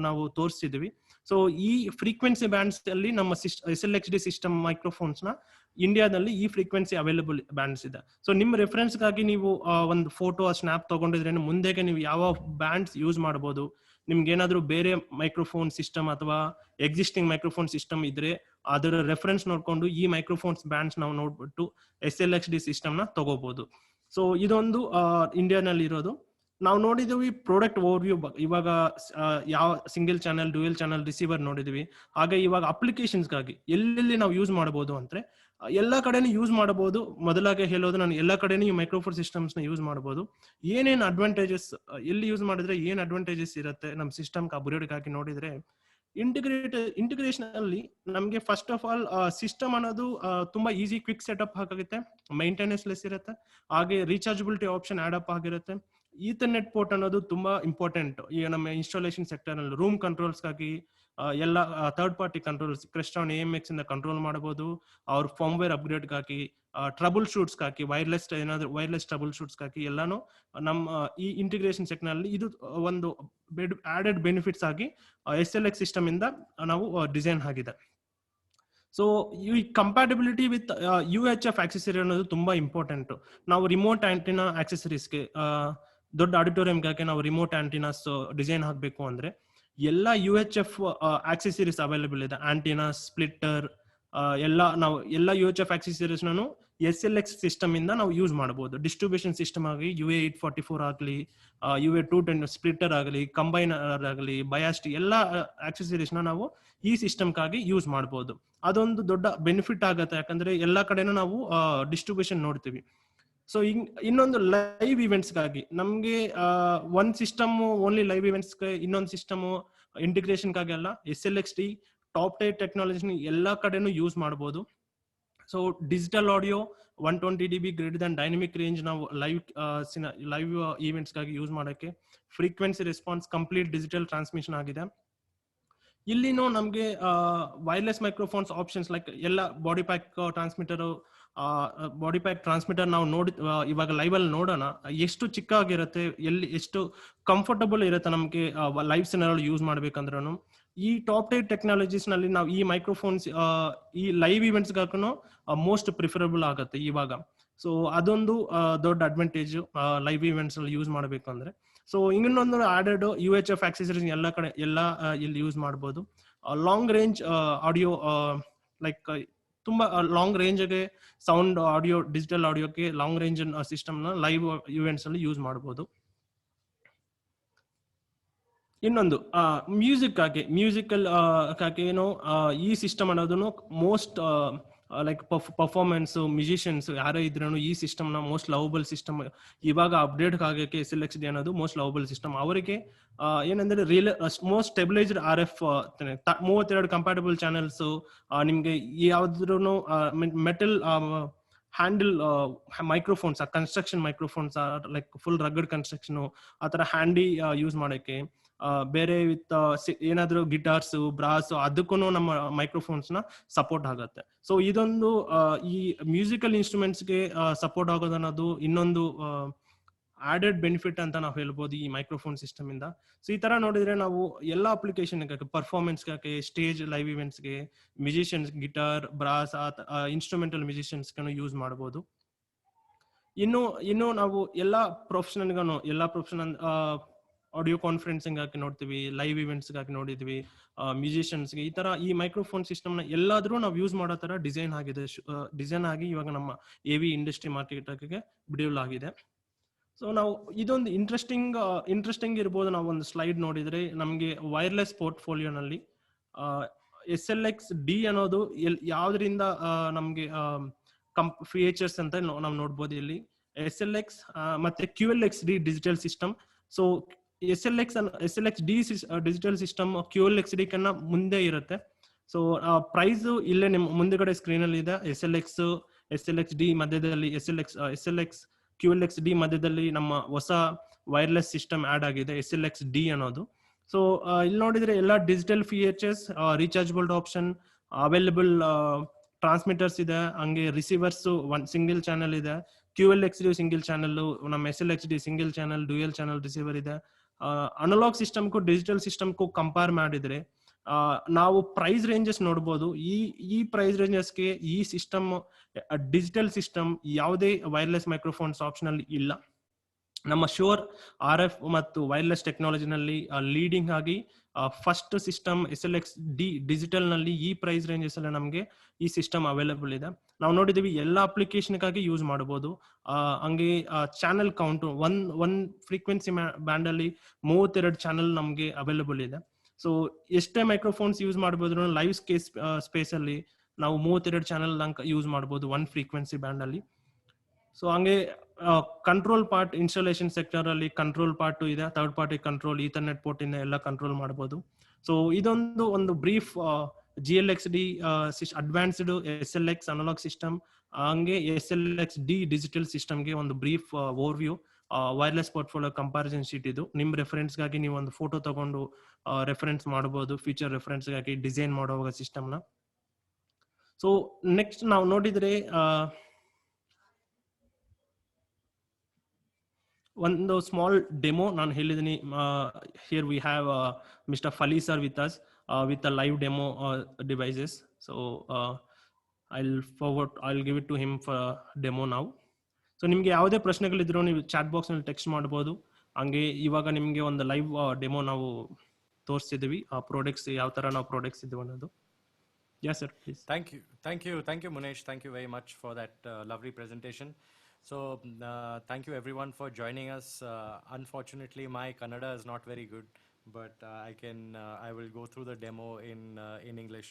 ನಾವು ತೋರಿಸ್ತಿದ್ವಿ. ಸೊ ಈ ಫ್ರೀಕ್ವೆನ್ಸಿ ಬ್ಯಾಂಡ್ಸ್ ಅಲ್ಲಿ ನಮ್ಮ SLX-D ಸಿಸ್ಟಮ್ ಮೈಕ್ರೋಫೋನ್ಸ್ ನ ಇಂಡಿಯಾದಲ್ಲಿ ಈ ಫ್ರೀಕ್ವೆನ್ಸಿ ಅವೈಲೇಬಲ್ ಬ್ಯಾಂಡ್ಸ್ ಇದೆ. ಸೊ ನಿಮ್ ರೆಫರೆನ್ಸ್ ಗಾಗಿ ನೀವು ಒಂದು ಫೋಟೋ ಸ್ನ್ಯಾಪ್ ತಗೊಂಡಿದ್ರೆ ಮುಂದೆಗೆ ನೀವು ಯಾವ ಬ್ಯಾಂಡ್ಸ್ ಯೂಸ್ ಮಾಡಬಹುದು. ನಿಮ್ಗೆ ಏನಾದ್ರು ಬೇರೆ ಮೈಕ್ರೋಫೋನ್ ಸಿಸ್ಟಮ್ ಅಥವಾ ಎಕ್ಸಿಸ್ಟಿಂಗ್ ಮೈಕ್ರೋಫೋನ್ ಸಿಸ್ಟಮ್ ಇದ್ರೆ ಅದರ ರೆಫರೆನ್ಸ್ ನೋಡ್ಕೊಂಡು ಈ ಮೈಕ್ರೋಫೋನ್ಸ್ ಬ್ಯಾಂಡ್ಸ್ ನಾವು ನೋಡ್ಬಿಟ್ಟು SLX-D ಸಿಸ್ಟಮ್ ನ ತಗೋಬಹುದು. ಸೊ ಇದೊಂದು ಇಂಡಿಯಾನಲ್ಲಿ ಇರೋದು. ನಾವು ನೋಡಿದ್ವಿ ಪ್ರಾಡಕ್ಟ್ ಓವರ್ವ್ಯೂ. ಇವಾಗ ಯಾವ single channel, dual channel receiver ನೋಡಿದ್ವಿ. ಹಾಗೆ ಇವಾಗ ಅಪ್ಲಿಕೇಶನ್ಸ್ಗಾಗಿ ಎಲ್ಲೆಲ್ಲಿ ನಾವು ಯೂಸ್ ಮಾಡಬಹುದು ಅಂದ್ರೆ ಎಲ್ಲಾ ಕಡೆನೂ ಯೂಸ್ ಮಾಡಬಹುದು. ಮೊದಲಾಗೆ ಹೇಳೋದು ನಾನು ಎಲ್ಲಾ ಕಡೆನೂ ಈ ಮೈಕ್ರೋಫೋನ್ ಸಿಸ್ಟಮ್ಸ್ ನ ಯೂಸ್ ಮಾಡಬಹುದು. ಏನೇನ್ ಅಡ್ವಾಂಟೇಜಸ್, ಎಲ್ಲಿ ಯೂಸ್ ಮಾಡಿದ್ರೆ ಏನ್ ಅಡ್ವಾಂಟೇಜಸ್ ಇರುತ್ತೆ ನಮ್ಮ ಸಿಸ್ಟಮ್ ಅಪ್ಗ್ರೇಡ್ಗಾಗಿ ನೋಡಿದ್ರೆ, ಇಂಟಿಗ್ರೇಷನ್ ಅಲ್ಲಿ ನಮ್ಗೆ ಫಸ್ಟ್ ಆಫ್ ಆಲ್ ಸಿಸ್ಟಮ್ ಅನ್ನೋದು ತುಂಬಾ ಈಸಿ, ಕ್ವಿಕ್ ಸೆಟಪ್ ಆಗುತ್ತೆ, ಮೈಂಟೆನೆನ್ಸ್ ಲೆಸ್ ಇರುತ್ತೆ. ಹಾಗೆ ರೀಚಾರ್ಜಬಿಲಿಟಿ ಆಪ್ಷನ್ ಆಡ್ ಅಪ್ ಆಗಿರುತ್ತೆ. ಈಥರ್ನೆಟ್ ಪೋರ್ಟ್ ಅನ್ನೋದು ತುಂಬಾ ಇಂಪಾರ್ಟೆಂಟ್ ಈಗ ನಮ್ಮ ಇನ್ಸ್ಟಾಲೇಷನ್ ಸೆಕ್ಟರ್ ನಲ್ಲಿ. ರೂಮ್ ಕಂಟ್ರೋಲ್ಸ್ಗಾಗಿ ಎಲ್ಲ ಥರ್ಡ್ ಪಾರ್ಟಿ ಕಂಟ್ರೋಲ್ಸ್ ಕ್ರೆಸ್ಟಾನ್ AMX ಇಂದ ಕಂಟ್ರೋಲ್ ಮಾಡಬಹುದು. ಅವ್ರ ಫಾರ್ಮ್ವೇರ್ ಅಪ್ಗ್ರೇಡ್ಗಾಗಿ, ಟ್ರಬಲ್ ಶೂಟ್ಸ್ಗಾಗಿ, ಏನಾದ್ರು ವೈರ್ಲೆಸ್ ಟ್ರಬಲ್ ಶೂಟ್ಸ್ಗಾಗಿ ಎಲ್ಲಾನು ನಮ್ಮ ಈ ಇಂಟಿಗ್ರೇಷನ್ ಸೆಕ್ಟರ್ ನಲ್ಲಿ ಇದು ಒಂದು ಆಡೆಡ್ ಬೆನಿಫಿಟ್ಸ್ ಆಗಿ SLX ಸಿಸ್ಟಮ್ ಇಂದ ನಾವು ಡಿಸೈನ್ ಆಗಿದೆ. ಸೊ ಈ ಕಂಪ್ಯಾಟಿಬಿಲಿಟಿ ವಿತ್ UHF ಆಕ್ಸೆಸರಿ ಅನ್ನೋದು ತುಂಬಾ ಇಂಪಾರ್ಟೆಂಟ್. ನಾವು ರಿಮೋಟ್ ಆಂಟಿನಾ ಆಕ್ಸೆಸರೀಸ್ಗೆ, ದೊಡ್ಡ ಆಡಿಟೋರಿಯಂಗಾಗಿ ನಾವು ರಿಮೋಟ್ ಆಂಟಿನಾಸ್ ಡಿಸೈನ್ ಹಾಕಬೇಕು ಅಂದ್ರೆ ಎಲ್ಲ UHF ಆಕ್ಸೆಸರೀಸ್ ಅವೈಲೇಬಲ್ ಇದೆ. ಆಂಟಿನಾ, ಸ್ಪ್ಲಿಟ್ಟರ್, ಎಲ್ಲ UHF ಆಕ್ಸೆಸರೀಸ್ ನಾನು SLX ಸಿಸ್ಟಮ್ ಇಂದ ನಾವು ಯೂಸ್ ಮಾಡಬಹುದು. ಡಿಸ್ಟ್ರಿಬ್ಯೂಷನ್ ಸಿಸ್ಟಮ್ ಆಗಿ UA844 ಆಗಲಿ, UA210 ಸ್ಪ್ಲಿಟ್ಟರ್ ಆಗಲಿ, ಕಂಬೈನರ್ ಆಗಲಿ, ಬಯಾಸ್ಟ್ ಎಲ್ಲ ಆಕ್ಸೆಸರೀಸ್ ನಾವು ಈ ಸಿಸ್ಟಮ್ಗಾಗಿ ಯೂಸ್ ಮಾಡಬಹುದು. ಅದೊಂದು ದೊಡ್ಡ ಬೆನಿಫಿಟ್ ಆಗುತ್ತೆ. ಯಾಕಂದ್ರೆ ಎಲ್ಲಾ ಕಡೆನೂ ನಾವು ಡಿಸ್ಟ್ರಿಬ್ಯೂಷನ್ ನೋಡ್ತೀವಿ. ಸೊ ಇನ್ನೊಂದು ಲೈವ್ ಇವೆಂಟ್ಸ್ಗಾಗಿ ನಮ್ಗೆ ಒಂದ್ ಸಿಸ್ಟಮ್ ಓನ್ಲಿ ಲೈವ್ ಇವೆಂಟ್ಸ್ಗೆ, ಇನ್ನೊಂದು ಸಿಸ್ಟಮ್ ಇಂಟಿಗ್ರೇಷನ್ಗಾಗಿ ಎಲ್ಲ SLX-D ಟಾಪ್ ಟೈಪ್ ಟೆಕ್ನಾಲಜಿ ಎಲ್ಲಾ ಕಡೆನೂ ಯೂಸ್ ಮಾಡಬಹುದು. So digital audio 120 dB greater than dynamic range ನಾವು ಲೈವ್ ಈವೆಂಟ್ಸ್ ಗಾಗಿ ಯೂಸ್ ಮಾಡಕ್ಕೆ. Frequency response complete digital transmission ಆಗಿದೆ. ಇಲ್ಲಿನೂ ನಮ್ಗೆ ವೈರ್ಲೆಸ್ ಮೈಕ್ರೋಫೋನ್ಸ್ ಆಪ್ಷನ್ಸ್ ಲೈಕ್ ಎಲ್ಲ ಬಾಡಿ ಪ್ಯಾಕ್ ಟ್ರಾನ್ಸ್ಮಿಟರ್ ನಾವು ಇವಾಗ ಲೈವ್ ಅಲ್ಲಿ ನೋಡೋಣ ಎಷ್ಟು ಚಿಕ್ಕಾಗಿರುತ್ತೆ, ಎಷ್ಟು ಕಂಫರ್ಟಬಲ್ ಇರುತ್ತೆ ನಮ್ಗೆ ಲೈವ್ ಸಿನಾರಿಯೋ ಯೂಸ್ ಮಾಡ್ಬೇಕಂದ್ರೂ. ಈ ಟಾಪ್ ಟೈಪ್ ಟೆಕ್ನಾಲಜೀಸ್ ನಲ್ಲಿ ನಾವು ಈ ಮೈಕ್ರೋಫೋನ್ಸ್ ಈ ಲೈವ್ ಇವೆಂಟ್ಸ್ ಗಾಕೂ ಮೋಸ್ಟ್ ಪ್ರಿಫರಬಲ್ ಆಗುತ್ತೆ ಇವಾಗ. ಸೊ ಅದೊಂದು ದೊಡ್ಡ ಅಡ್ವಾಂಟೇಜ್ ಲೈವ್ ಇವೆಂಟ್ಸ್ ಅಲ್ಲಿ ಯೂಸ್ ಮಾಡ್ಬೇಕಂದ್ರೆ. ಸೊ ಇನ್ನೊಂದು ಆಡೆಡ್ UHF ಆಕ್ಸೆಸರೀಸ್ ಎಲ್ಲ ಇಲ್ಲಿ ಯೂಸ್ ಮಾಡಬಹುದು. ಲಾಂಗ್ ರೇಂಜ್ ಆಡಿಯೋ ಲೈಕ್ ತುಂಬಾ ಲಾಂಗ್ ರೇಂಜ್ಗೆ ಸೌಂಡ್ ಆಡಿಯೋ ಡಿಜಿಟಲ್ ಆಡಿಯೋಕ್ಕೆ ಲಾಂಗ್ ರೇಂಜ್ ಸಿಸ್ಟಮ್ನ ಲೈವ್ ಇವೆಂಟ್ಸ್ ಅಲ್ಲಿ ಯೂಸ್ ಮಾಡಬಹುದು. ಇನ್ನೊಂದು ಮ್ಯೂಸಿಕಲ್ ಏನು ಈ ಸಿಸ್ಟಮ್ ಅನ್ನೋದನ್ನು ಮೋಸ್ಟ್ ಲೈಕ್ ಪರ್ಫಾರ್ಮೆನ್ಸ್ ಮ್ಯೂಸಿಷಿಯನ್ಸ್ ಯಾರೇ ಇದ್ರೂ ಈ ಸಿಸ್ಟಮ್ನ ಮೋಸ್ಟ್ ಲವಬಲ್ ಸಿಸ್ಟಮ್ ಇವಾಗ ಅಪ್ಡೇಟ್ ಆಗಕ್ಕೆ SLX-D ಅನ್ನೋದು ಮೋಸ್ಟ್ ಲವಬಲ್ ಸಿಸ್ಟಮ್. ಅವರಿಗೆ ಏನಂದ್ರೆ most stabilised RF 32 compatible channels, ನಿಮ್ಗೆ ಯಾವ್ದ್ರೂ metal handle microphones, construction microphones like full rugged construction ಆ ಥರ ಹ್ಯಾಂಡಿ ಯೂಸ್ ಮಾಡೋಕ್ಕೆ, ಬೇರೆ ವಿತ್ ಏನಾದ್ರು ಗಿಟಾರ್ಸ್ ಬ್ರಾಸ್ ಅದಕ್ಕೂ ನಮ್ಮ ಮೈಕ್ರೋಫೋನ್ಸ್ ನ ಸಪೋರ್ಟ್ ಆಗುತ್ತೆ. ಸೊ ಇದೊಂದು ಈ ಮ್ಯೂಸಿಕಲ್ ಇನ್ಸ್ಟ್ರೂಮೆಂಟ್ಸ್ಗೆ ಸಪೋರ್ಟ್ ಆಗೋದನ್ನೋದು ಇನ್ನೊಂದು ಆಡೆಡ್ ಬೆನಿಫಿಟ್ ಅಂತ ನಾವು ಹೇಳ್ಬೋದು ಈ ಮೈಕ್ರೋಫೋನ್ ಸಿಸ್ಟಮ್ ಇಂದ. ಸೊ ಈ ತರ ನೋಡಿದ್ರೆ ನಾವು ಎಲ್ಲ ಅಪ್ಲಿಕೇಶನ್ ಪರ್ಫಾರ್ಮೆನ್ಸ್ಗೆ, ಸ್ಟೇಜ್ ಲೈವ್ ಇವೆಂಟ್ಸ್ಗೆ, ಮ್ಯೂಸಿಷಿಯನ್ಸ್ ಗಿಟಾರ್ ಬ್ರಾಸ್ ಇನ್ಸ್ಟ್ರೂಮೆಂಟಲ್ ಮ್ಯೂಸಿಷಿಯನ್ಸ್ಗೂ ಯೂಸ್ ಮಾಡ್ಬೋದು. ಇನ್ನು ನಾವು ಎಲ್ಲ ಪ್ರೊಫೆಷನಲ್ ಆಡಿಯೋ ಕಾನ್ಫರೆನ್ಸಿಂಗ್ ಹಾಕಿ ನೋಡ್ತೀವಿ, ಲೈವ್ ಇವೆಂಟ್ಸ್ಗಾಗಿ ನೋಡಿದ್ವಿ, ಮ್ಯೂಸಿಷಿಯನ್ಸ್ಗೆ ಈ ತರ ಈ ಮೈಕ್ರೋಫೋನ್ ಸಿಸ್ಟಮ್ನ ಎಲ್ಲಾದ್ರೂ ನಾವು ಯೂಸ್ ಮಾಡೋ ತರ ಡಿಸೈನ್ ಆಗಿ ಇವಾಗ ನಮ್ಮ AV ಇಂಡಸ್ಟ್ರಿ ಮಾರ್ಕೆಟ್ಗೆ ಬಿಡಲಾಗಿದೆ. ಸೊ ನಾವು ಇದೊಂದು ಇಂಟ್ರೆಸ್ಟಿಂಗ್ ಇರ್ಬೋದು. ನಾವು ಒಂದು ಸ್ಲೈಡ್ ನೋಡಿದ್ರೆ ನಮಗೆ ವೈರ್ಲೆಸ್ ಪೋರ್ಟ್ಫೋಲಿಯೋನಲ್ಲಿ SLX-D ಅನ್ನೋದು ಯಾವ್ದ್ರಿಂದ ನಮ್ಗೆ ಫೀಚರ್ಸ್ ಅಂತ ನಾವು ನೋಡ್ಬೋದು. ಇಲ್ಲಿ SLX ಮತ್ತೆ QLX-D digital system. So SLX-D digital system QLX-D ಕನ್ನ ಮುಂದೆ ಇರುತ್ತೆ. ಸೊ ಪ್ರೈಸ್ ಇಲ್ಲೇ ನಿಮ್ ಮುಂದೆಗಡೆ ಸ್ಕ್ರೀನ್ ಅಲ್ಲಿ ಇದೆ. SLX-D ಮಧ್ಯದಲ್ಲಿ SLX QLX-D ಮಧ್ಯದಲ್ಲಿ ನಮ್ಮ ಹೊಸ ವೈರ್ಲೆಸ್ ಸಿಸ್ಟಮ್ ಆಡ್ ಆಗಿದೆ SLX-D ಅನ್ನೋದು. ಸೊ ಇಲ್ಲಿ ನೋಡಿದ್ರೆ ಎಲ್ಲ digital features, rechargeable option, available transmitters ಇದೆ, ಹಂಗೆ ರಿಸೀವರ್ಸ್ ಸಿಂಗಲ್ ಚಾನೆಲ್ ಇದೆ. QLX-D ಸಿಂಗಲ್ ಚಾನೆಲ್, ನಮ್ಮ SLX-D single channel, dual channel receiver ಇದೆ. ಅನಲಾಗ್ ಸಿಸ್ಟಮ್ಗೂ ಡಿಜಿಟಲ್ ಸಿಸ್ಟಮ್ಗೂ ಕಂಪೇರ್ ಮಾಡಿದ್ರೆ ನಾವು ಪ್ರೈಸ್ ರೇಂಜಸ್ ನೋಡ್ಬೋದು. ಈ ಪ್ರೈಸ್ ರೇಂಜಸ್ಗೆ ಈ ಸಿಸ್ಟಮ್ ಡಿಜಿಟಲ್ ಸಿಸ್ಟಮ್ ಯಾವುದೇ ವೈರ್ಲೆಸ್ ಮೈಕ್ರೋಫೋನ್ಸ್ ಆಪ್ಷನ್ ಇಲ್ಲ. ನಮ್ಮ Shure RF ಮತ್ತು ವೈರ್ಲೆಸ್ ಟೆಕ್ನಾಲಜಿನಲ್ಲಿ ಲೀಡಿಂಗ್ ಆಗಿ ಫಸ್ಟ್ ಸಿಸ್ಟಮ್ SLX-D ಡಿಜಿಟಲ್ ನಲ್ಲಿ ಈ ಪ್ರೈಸ್ ರೇಂಜಸ್ ಅಲ್ಲಿ ನಮಗೆ ಈ ಸಿಸ್ಟಮ್ ಅವೈಲೇಬಲ್ ಇದೆ. ನಾವು ನೋಡಿದೀವಿ ಎಲ್ಲ ಅಪ್ಲಿಕೇಶನ್ಗಾಗಿ ಯೂಸ್ ಮಾಡಬಹುದು. ಹಂಗೆ channel count one frequency band ಅಲ್ಲಿ 32 ಚಾನೆಲ್ ನಮಗೆ ಅವೈಲೇಬಲ್ ಇದೆ. ಸೊ ಎಷ್ಟೇ ಮೈಕ್ರೋಫೋನ್ಸ್ ಯೂಸ್ ಮಾಡಬಹುದು, ಲೈವ್ ಸ್ಪೇಸ್ ಅಲ್ಲಿ ನಾವು 32 ಚಾನೆಲ್ ಯೂಸ್ ಮಾಡಬಹುದು ಒನ್ ಫ್ರೀಕ್ವೆನ್ಸಿ ಬ್ಯಾಂಡ್ ಅಲ್ಲಿ. ಸೊ ಹಂಗೆ ಕಂಟ್ರೋಲ್ ಪಾರ್ಟ್ ಇನ್ಸ್ಟಾಲೇಷನ್ ಸೆಕ್ಟರ್ ಅಲ್ಲಿ ಕಂಟ್ರೋಲ್ ಪಾರ್ಟ್ ಇದೆ, third party control, ethernet port ಇಂದ ಎಲ್ಲ ಕಂಟ್ರೋಲ್ ಮಾಡಬಹುದು. ಸೊ ಒಂದು brief GLX-D advanced SLX analogue system, ಹಂಗೆ SLX-D ಡಿಜಿಟಲ್ ಸಿಸ್ಟಮ್ಗೆ ಒಂದು brief overview, wireless portfolio comparison sheet. ಇದು ನಿಮ್ ರೆಫರೆನ್ಸ್ಗಾಗಿ ನೀವು ಒಂದು ಫೋಟೋ ತಗೊಂಡು ರೆಫರೆನ್ಸ್ ಮಾಡಬಹುದು, ಫ್ಯೂಚರ್ ರೆಫರೆನ್ಸ್ಗಾಗಿ ಡಿಸೈನ್ ಮಾಡುವಾಗ ಸಿಸ್ಟಮ್ನ. ಸೊ ನೆಕ್ಸ್ಟ್ ನಾವು ನೋಡಿದ್ರೆ ಒಂದು ಸ್ಮಾಲ್ ಡೆಮೋ ನಾನು ಹೇಳಿದೀನಿ. Here we have mister Fali sir with us with a live demo devices. So I'll give it to him for demo ನಾವು. ಸೊ ನಿಮ್ಗೆ ಯಾವುದೇ ಪ್ರಶ್ನೆಗಳಿದ್ರು ನೀವು ಚಾಟ್ ಬಾಕ್ಸ್ ನಲ್ಲಿ ಟೆಕ್ಸ್ಟ್ ಮಾಡಬಹುದು. ಹಂಗೆ ಇವಾಗ ನಿಮ್ಗೆ ಒಂದು ಲೈವ್ ಡೆಮೋ ನಾವು ತೋರಿಸ್ತಿದೀವಿ, ಪ್ರಾಡಕ್ಟ್ಸ್ ಯಾವ ತರ ನಾವು ಪ್ರಾಡಕ್ಟ್ಸ್ ಇದ್ದೀವಿ ಅನ್ನೋದು. Yes sir, please. Thank you, Munesh. Thank you very much for that lovely presentation. So thank you everyone for joining us. Unfortunately, my Kannada is not very good, but I will go through the demo in English.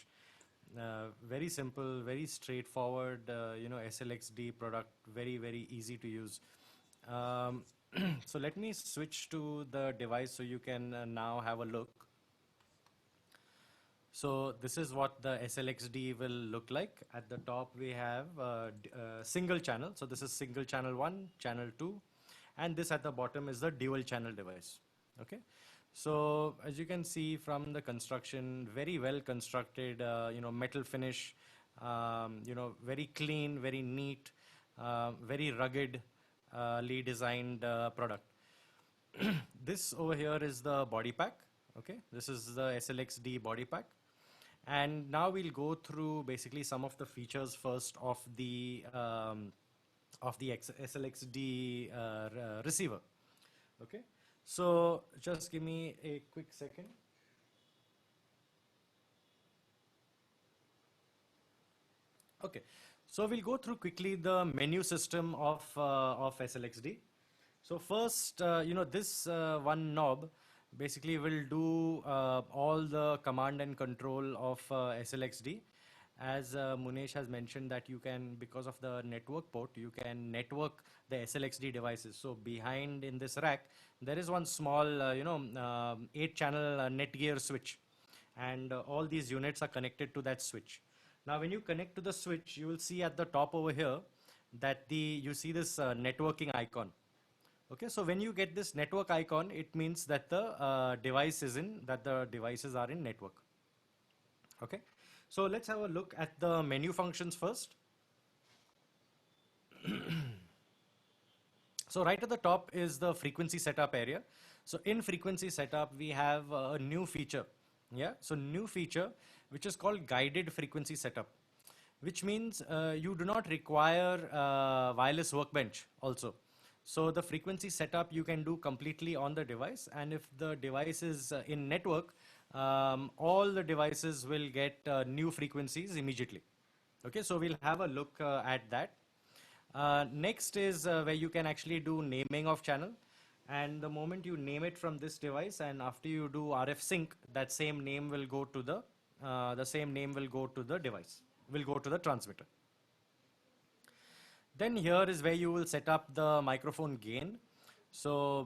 Very simple, very straightforward. SLX-D product, very very easy to use. So let me switch to the device so you can now have a look. So this is what the SLX-D will look like. At the top we have single channel. So this is single channel 1, channel 2, and this at the bottom is the dual channel device. Okay. So as you can see from the construction, very well constructed, metal finish, very clean, very neat, very ruggedly designed product. This over here is the body pack. Okay. This is the SLX-D body pack. And now we'll go through basically some of the features first of the SLX-D receiver. Okay, so just give me a quick second. Okay, so we'll go through quickly the menu system of SLX-D. So first, this one knob basically will do all the command and control of SLX-D. As Munesh has mentioned that you can, because of the network port, you can network the SLX-D devices. So behind in this rack, there is one small, 8-channel Netgear switch, and all these units are connected to that switch. Now, when you connect to the switch, you will see at the top over here that you see this networking icon. Okay, so when you get this network icon, it means that the devices are in network. Okay, so let's have a look at the menu functions first. So right at the top is the frequency setup area. So in frequency setup, we have a new feature. Yeah, so new feature, which is called guided frequency setup, which means you do not require wireless workbench also. So the frequency setup you can do completely on the device, and if the device is in network, all the devices will get new frequencies immediately. Okay, so we'll have a look at that. Next is where you can actually do naming of channel, and the moment you name it from this device, and after you do RF sync, that same name will go to the device, will go to the transmitter. Then here is where you will set up the microphone gain. So,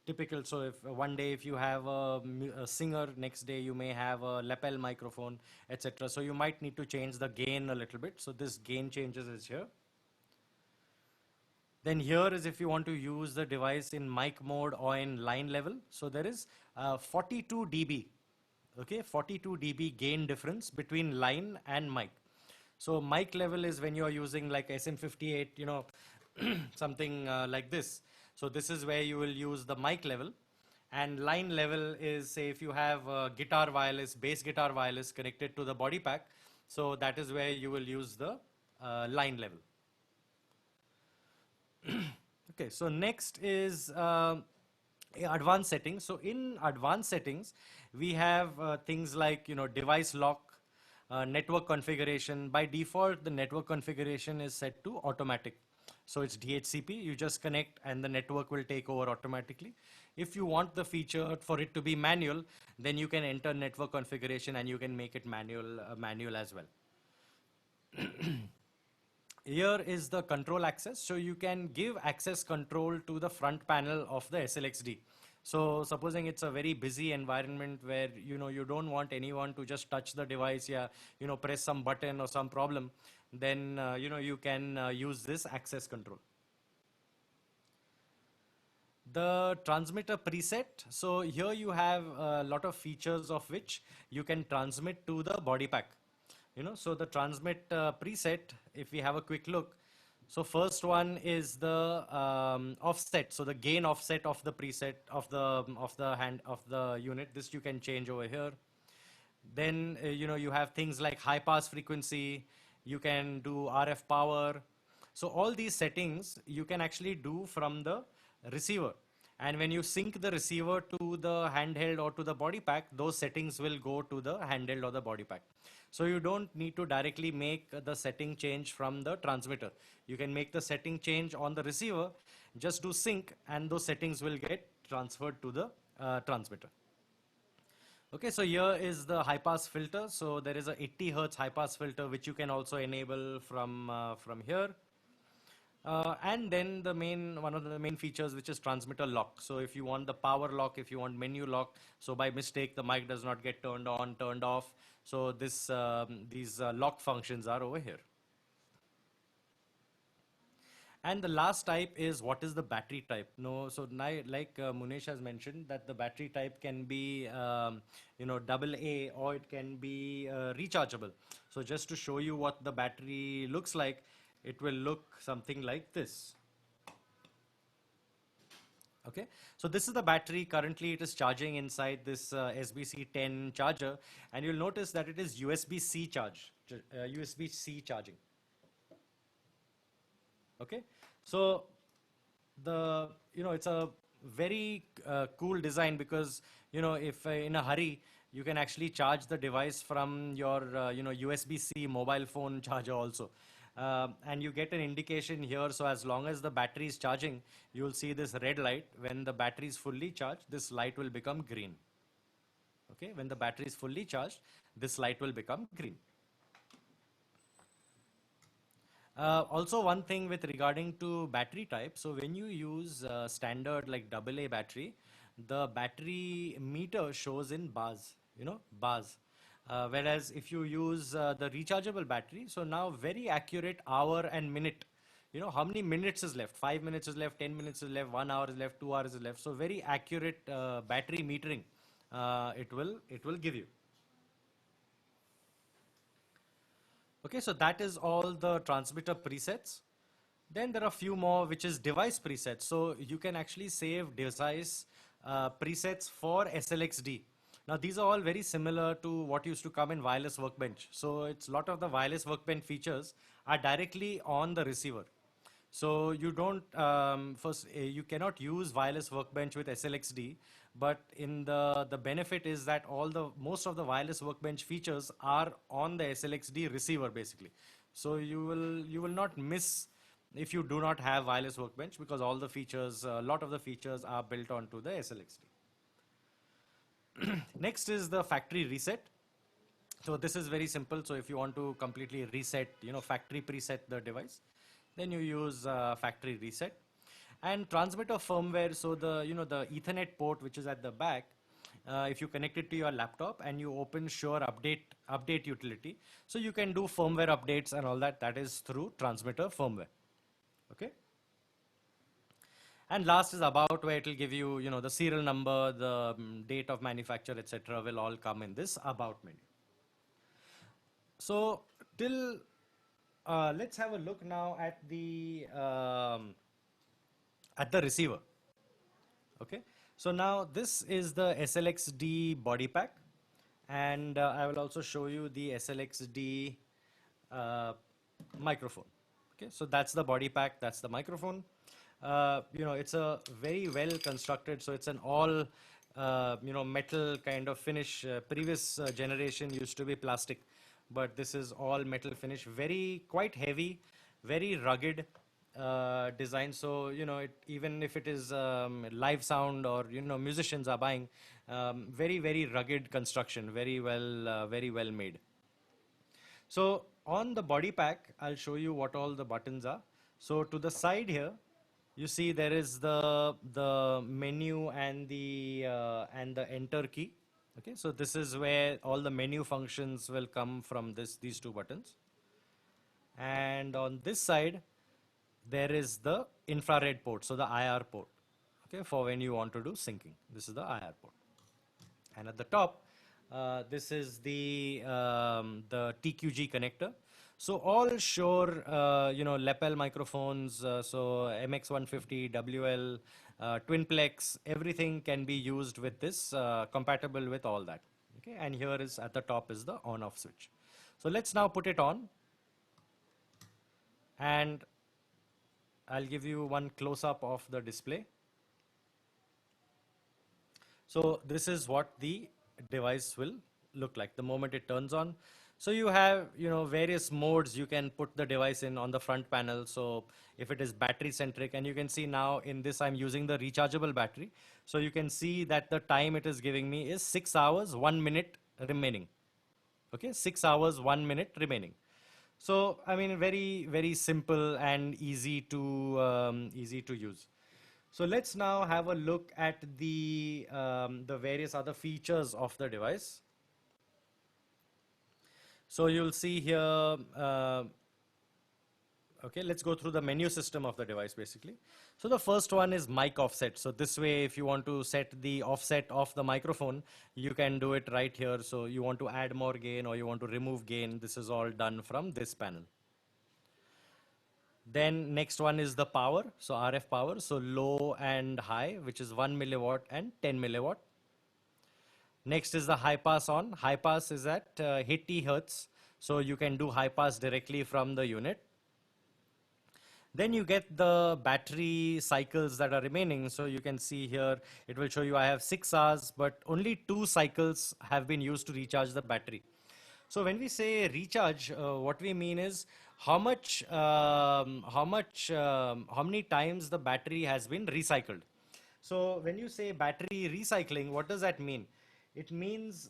typical. So if one day if you have a singer, next day you may have a lapel microphone, etc. So you might need to change the gain a little bit. So this gain changes is here. Then here is if you want to use the device in mic mode or in line level. So there is 42 dB, okay, 42 dB gain difference between line and mic. So mic level is when you are using like SM58, something like this. So this is where you will use the mic level. And line level is, say, if you have guitar wireless, bass guitar wireless connected to the body pack. So that is where you will use the line level. Okay, so next is advanced settings. So in advanced settings, we have things like, device lock, network configuration. By default, the network configuration is set to automatic. So it's DHCP, you just connect and the network will take over automatically. If you want the feature for it to be manual, then you can enter network configuration and you can make it manual as well. Here is the control access. So you can give access control to the front panel of the SLX-D. So supposing it's a very busy environment where, you don't want anyone to just touch the device, press some button or some problem, then, you can use this access control. The transmitter preset. So here you have a lot of features of which you can transmit to the body pack. So the transmit preset, if we have a quick look, so first one is the offset. So the gain offset of the preset of the unit. This you can change over here. Then you have things like high pass frequency. You can do RF power. So all these settings you can actually do from the receiver. And when you sync the receiver to the handheld or to the body pack, those settings will go to the handheld or the body pack. So you don't need to directly make the setting change from the transmitter. You can make the setting change on the receiver, just do sync, and those settings will get transferred to the transmitter. Okay, so here is the high pass filter. So there is a 80 Hertz high pass filter, which you can also enable from here. And then one of the main features, which is transmitter lock. So if you want the power lock, if you want menu lock, so by mistake the mic does not get turned on, turned off. So these lock functions are over here. And the last type is what is the battery type. So now, like Munesh has mentioned, that the battery type can be AA, or it can be rechargeable. So just to show you what the battery looks like, it will look something like this. Okay, so this is the battery. Currently it is charging inside this SBC10 charger, and you'll notice that it is USB-C charging. Okay, so it's a very cool design, because if in a hurry You can actually charge the device from your USB-C mobile phone charger also. And you get an indication here, so as long as the battery is charging, you'll see this red light. When the battery is fully charged, this light will become green. Okay, when the battery is fully charged, this light will become green. Also, one thing with regarding to battery type, so when you use standard like AA battery, the battery meter shows in bars, bars. Whereas if you use the rechargeable battery, so now very accurate hour and minute, how many minutes is left, 5 minutes is left, 10 minutes is left, 1 hour is left, 2 hours is left. So very accurate battery metering it will give you. Okay, so that is all the transmitter presets. Then there are a few more, which is device presets. So you can actually save device presets for SLX-D. Now these are all very similar to what used to come in wireless workbench. So it's a lot of the wireless workbench features are directly on the receiver. So you don't, you cannot use wireless workbench with SLX-D, but in the benefit is that most of the wireless workbench features are on the SLX-D receiver basically. So you will not miss if you do not have wireless workbench, because all the features, a lot of the features are built onto the SLX-D. Next is the factory reset. So this is very simple. So if you want to completely reset, factory preset the device, then you use factory reset. And transmitter firmware, so the Ethernet port which is at the back, if you connect it to your laptop and you open Shure update utility, so you can do firmware updates and all that. That is through transmitter firmware. Okay. And last is about, where it will give you, the serial number, the date of manufacture, etc. will all come in this about menu. So let's have a look now at the receiver. Okay, so now this is the SLX-D body pack, and I will also show you the SLX-D microphone. Okay, so that's the body pack, that's the microphone. It's a very well constructed, so it's an all metal kind of finish. Previous generation used to be plastic, but this is all metal finish, quite heavy, very rugged design. So even if it is live sound or musicians are buying, very rugged construction, very well made. So on the body pack, I'll show you what all the buttons are. So to the side here, you see there is the menu and the enter key. Okay, so this is where all the menu functions will come from these two buttons. And on this side, there is the infrared port, so the IR port. Okay, for when you want to do syncing, this is the IR port. And at the top, this is the TQG connector. So all Shure, lapel microphones, so MX150, WL, Twinplex, everything can be used with this, compatible with all that. Okay, and here is at the top is the on-off switch. So let's now put it on, and I'll give you one close-up of the display. So this is what the device will look like the moment it turns on. So you have, various modes you can put the device in on the front panel. So if it is battery centric, and you can see now in this, I'm using the rechargeable battery. So you can see that the time it is giving me is 6 hours, 1 minute remaining. Okay, 6 hours, 1 minute remaining. So, I mean, very simple and easy to use. So let's now have a look at the various other features of the device. So you'll see here, okay, let's go through the menu system of the device basically. So the first one is mic offset. So this way, if you want to set the offset of the microphone, you can do it right here. So you want to add more gain or you want to remove gain, this is all done from this panel. Then next one is the power, so RF power, so low and high, which is 1 milliwatt and 10 milliwatt. Next is the high pass on. High pass is at 80 hertz, so you can do high pass directly from the unit. Then you get the battery cycles that are remaining. So you can see here, it will show you I have 6 hours, but only 2 cycles have been used to recharge the battery. So when we say recharge, what we mean is how many times the battery has been recycled. So when you say battery recycling, what does that mean? It means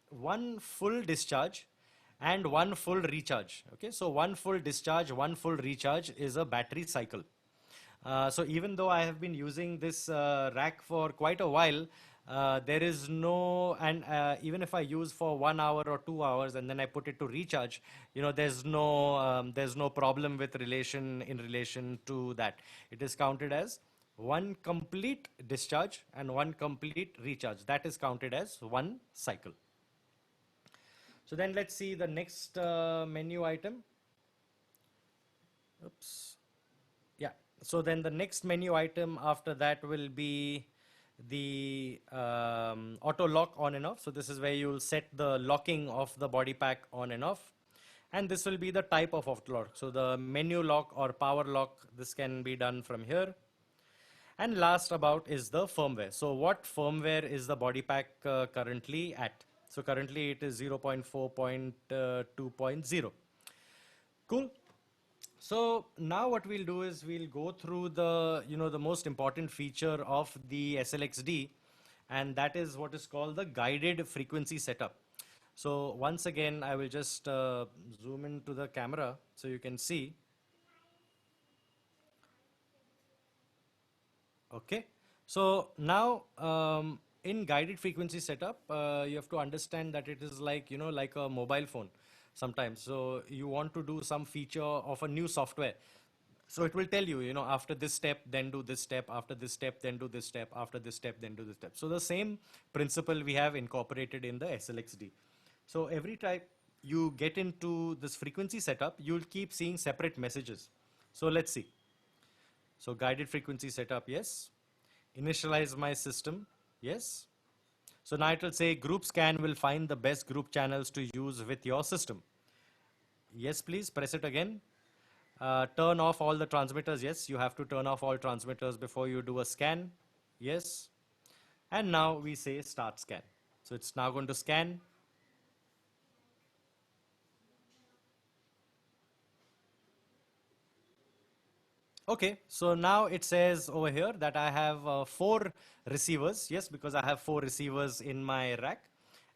one full discharge and one full recharge. Okay, so one full discharge, one full recharge is a battery cycle. So even though I have been using this rack for quite a while, there is no, and even if I use for 1 hour or 2 hours and then I put it to recharge, there's no problem with in relation to that. It is counted as one complete discharge and one complete recharge. That is counted as one cycle. So then let's see the next menu item. Oops. Yeah. So then the next menu item after that will be the auto lock on and off. So this is where you'll set the locking of the body pack on and off. And this will be the type of auto lock. So the menu lock or power lock, this can be done from here. And last about is the firmware. So what firmware is the body pack currently at? So currently it is 0.4.2.0. Cool. So now what we'll do is we'll go through the, the most important feature of the SLX-D, and that is what is called the guided frequency setup. So once again, I will just zoom into the camera so you can see. Okay. So now in guided frequency setup, you have to understand that it is like, like a mobile phone sometimes. So you want to do some feature of a new software. So it will tell you, after this step, then do this step, after this step, then do this step, after this step, then do this step. So the same principle we have incorporated in the SLX-D. So every time you get into this frequency setup, you'll keep seeing separate messages. So let's see. So guided frequency setup, yes. Initialize my system, yes. So now it will say group scan will find the best group channels to use with your system. Yes, please press it again. Turn off all the transmitters, yes. You have to turn off all transmitters before you do a scan, yes. And now we say start scan. So it's now going to scan. Okay, so now it says over here that I have 4 receivers. Yes, because I have 4 receivers in my rack.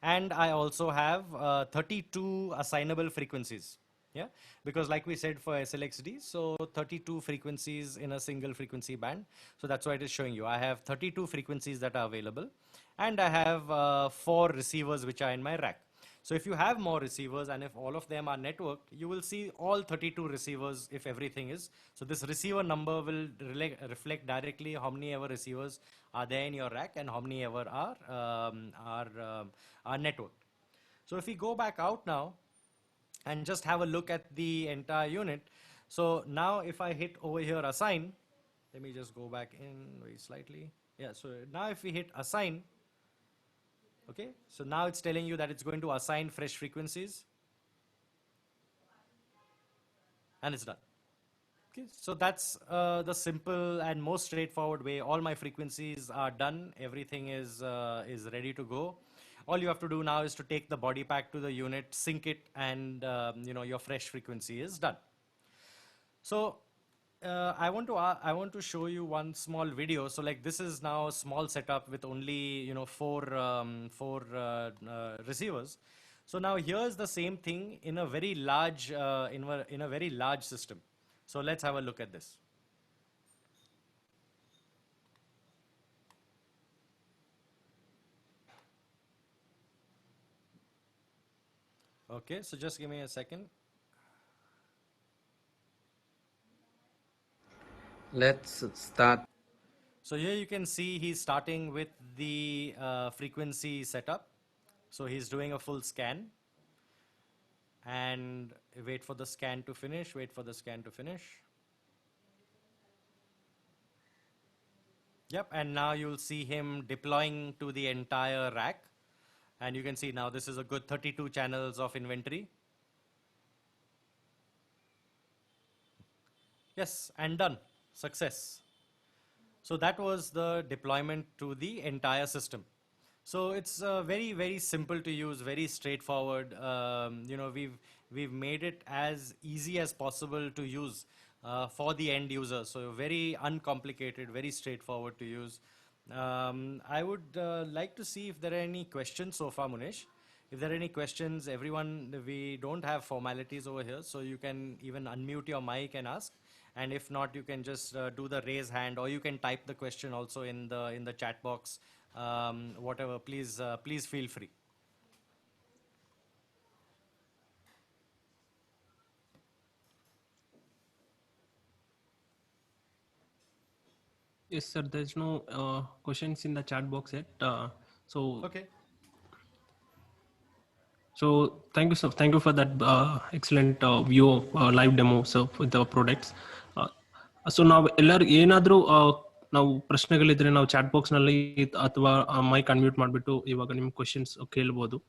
And I also have 32 assignable frequencies. Yeah, because like we said for SLX-D, so 32 frequencies in a single frequency band. So that's why it is showing you. I have 32 frequencies that are available. And I have 4 receivers which are in my rack. So if you have more receivers and if all of them are networked, you will see all 32 receivers if everything is. So this receiver number will reflect directly how many ever receivers are there in your rack and how many ever are networked. So if we go back out now and just have a look at the entire unit. So now if I hit over here assign, let me just go back in very slightly. Yeah, so now if we hit assign, okay, so now it's telling you that it's going to assign fresh frequencies. And it's done. Okay, so that's the simple and most straightforward way. All my frequencies are done. Everything is ready to go. All you have to do now is to take the body pack to the unit, sync it, and your fresh frequency is done. So I want to show you one small video. So like this is now a small setup with only 4 receivers. So now here's the same thing in a very large in a very large system. So let's have a look at this. Okay, so just give me a second. Let's start. So here you can see he's starting with the frequency setup. So he's doing a full scan. And wait for the scan to finish, wait for the scan to finish. Yep, and now you'll see him deploying to the entire rack. And you can see now this is a good 32 channels of inventory. Yes, and done. Success. So that was the deployment to the entire system. So it's very, very simple to use, very straightforward. We've made it as easy as possible to use for the end user. So very uncomplicated, very straightforward to use. I would like to see if there are any questions so far, Munesh. If there are any questions, everyone, we don't have formalities over here, so you can even unmute your mic and ask. And if not, you can just do the raise hand, or you can type the question also in the chat box. Whatever, please feel free. Yes, sir. There's no questions in the chat box yet. So Okay. So thank you, sir. Thank you for that excellent view of live demo, sir, with the products. So ನಾವು ಎಲ್ಲರೂ ಏನಾದರೂ ನಾವು ಪ್ರಶ್ನೆಗಳಿದ್ರೆ ನಾವು chat box ನಲ್ಲಿ ಅಥವಾ mic unmute ಮಾಡಿಬಿಟ್ಟು ಇವಾಗ ನಿಮ್ ಕ್ವಶನ್ಸ್ ಕೇಳ್ಬೋದು.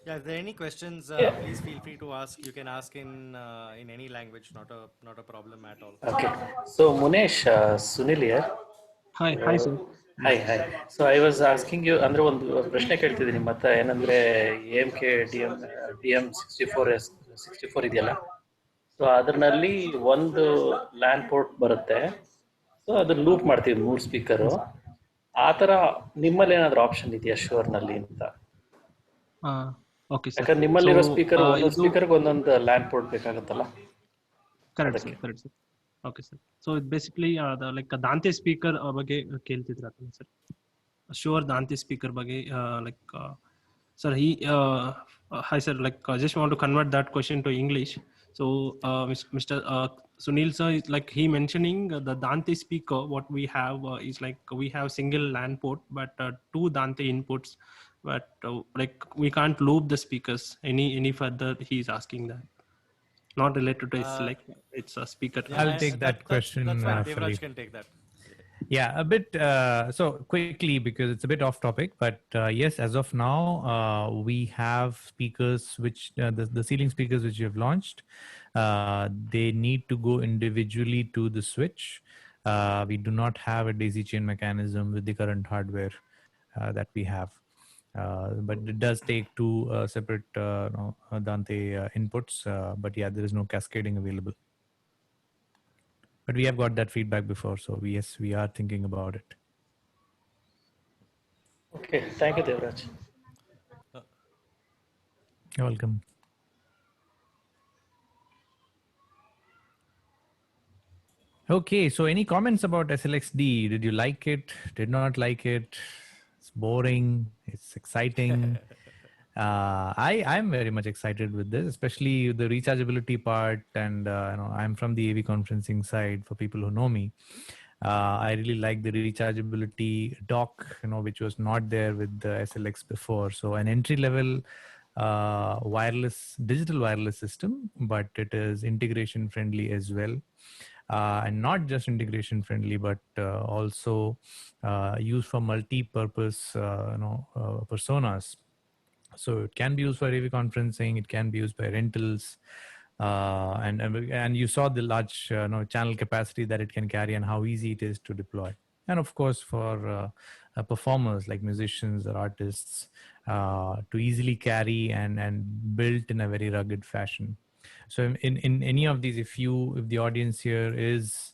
Yeah, if there are any questions, please feel free to ask. You can ask in any language, not a problem at all. Okay. So Munesh, Sunil here. Hi sir. Hi. So I was asking you, ಅಂದ್ರೆ ಒಂದು ಪ್ರಶ್ನೆ ಕೇಳ್ತಿದ್ದೀನಿ ನಿಮ್ಮ ಹತ್ರ ಏನಂದ್ರೆ AMK DM 64 ಇದೆಯಲ್ಲ, so ಅದರಲ್ಲಿ ಒಂದು LAN port ಬರುತ್ತೆ. ಸೊ ಅದನ್ನ ಲೂಪ್ ಮಾಡ್ತೀವಿ 3 ಸ್ಪೀಕರು. ಆ ತರ ನಿಮ್ಮಲ್ಲಿ ಏನಾದ್ರು ಆಪ್ಷನ್ ಇದೆಯಾ ಶೋರ್ ನಲ್ಲಿ ಅಂತ? Okay sir. ಯಾಕಂದ್ರೆ ನಿಮ್ಮಲ್ಲಿರೋ ಸ್ಪೀಕರ್ ಒಂದೊಂದು ಸ್ಪೀಕರ್ಗೆ ಒಂದೊಂದು ಲ್ಯಾನ್ ಪೋರ್ಟ್ ಬೇಕಾಗುತ್ತಲ್ಲ. Correct sir. Okay sir. So ಇದು ಬೇಸಿಕಲಿ ಲೈಕ್ ದಾಂತೆ ಸ್ಪೀಕರ್ ಬಗ್ಗೆ ಕೇಳ್ತಿದ್ರ ಸರ್. ಶೋರ್ ದಾಂತೆ ಸ್ಪೀಕರ್ ಬಗ್ಗೆ like sir, hi sir, like I just want to convert that question to English. So Mr. Sunil sir, like he mentioning the Dante speaker, what we have is like we have single LAN port, but 2 Dante inputs, but like we can't loop the speakers any further. He's asking that. Not related to his select, it's a speaker. Yeah, I'll take that question. That's fine. Philippe. Devraj can take that. Yeah, a bit. So quickly, because it's a bit off topic, but yes, as of now, we have speakers which the ceiling speakers which we have launched. They need to go individually to the switch. We do not have a daisy chain mechanism with the current hardware that we have. But it does take 2 separate Dante inputs. But yeah, there is no cascading available. But we have got that feedback before, so yes, we are thinking about it. Okay, thank you, Devraj. You're welcome. Okay, so any comments about SLX-D? Did you like it? Did not like it? It's boring. It's exciting. I'm very much excited with this, especially the rechargeability part. And I'm from the AV conferencing side. For people who know me, I really like the rechargeability dock, which was not there with the SLX before. So an entry level digital wireless system, but it is integration friendly as well. And not just integration friendly, but also used for multi-purpose personas. So it can be used for AV conferencing. It can be used by rentals, and you saw the large channel capacity that it can carry and how easy it is to deploy. And of course, for performers like musicians or artists, to easily carry and built in a very rugged fashion. So in any of these, if the audience here is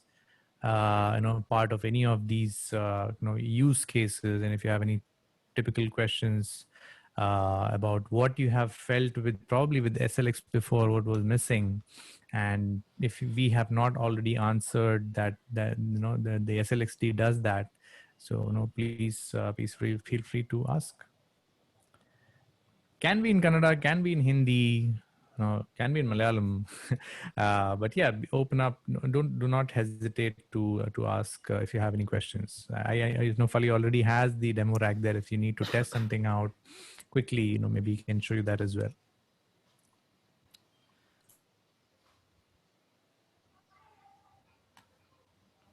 part of any of these use cases, and if you have any typical questions about what you have felt probably with SLX before, what was missing, and if we have not already answered that the SLX-D does that, so please feel free to ask. Can be in Kannada, can be in Hindi, can be in Malayalam, but yeah, open up. Do not hesitate to ask if you have any questions. I know Fali already has the demo rack there. If you need to test something out quickly, maybe he can show you that as well.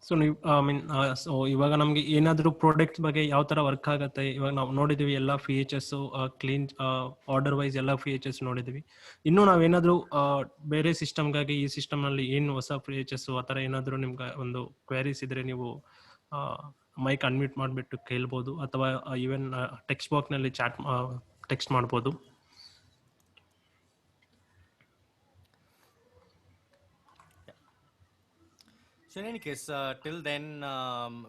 So ನೀವು so ಇವಾಗ ನಮ್ಗೆ ಏನಾದರೂ product ಬಗ್ಗೆ ಯಾವ ತರ work ಆಗುತ್ತೆ, ಇವಾಗ ನಾವು ನೋಡಿದೀವಿ ಎಲ್ಲ ಫೀಚರ್ಸ್ ಕ್ಲೀನ್ ಆರ್ಡರ್ ವೈಸ್ ಎಲ್ಲ ಫೀಚರ್ಸ್ ನೋಡಿದೀವಿ. ಇನ್ನು ನಾವೇನಾದ್ರೂ ಬೇರೆ ಸಿಸ್ಟಮ್ಗಾಗಿ ಈ ಸಿಸ್ಟಮ್ ನಲ್ಲಿ ಏನು ಹೊಸ ಫೀಚರ್ಸ್ ಆ ತರ ಏನಾದರೂ ನಿಮ್ಗೆ ಒಂದು ಕ್ವೆರೀಸ್ ಇದ್ರೆ ನೀವು ಮೈಕ್ ಅನ್ಮ್ಯೂಟ್ ಮಾಡಿಬಿಟ್ಟು ಕೇಳ್ಬೋದು, ಅಥವಾ ಈವನ್ ಟೆಕ್ಸ್ಟ್ ಬಾಕ್ಸ್ ನಲ್ಲಿ ಟೆಕ್ಸ್ಟ್ ಮಾಡ್ಬೋದು. So in any case, till then,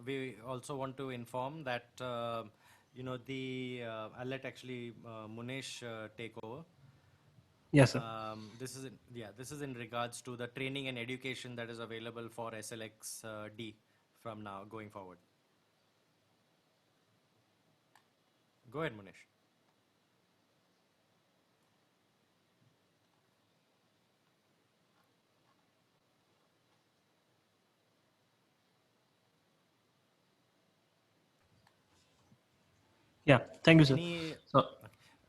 we also want to inform that I'll let actually Munesh take over. Yes, sir. This is in regards to the training and education that is available for SLX-D from now going forward. Go ahead, Munesh. Yeah, thank you, sir. So,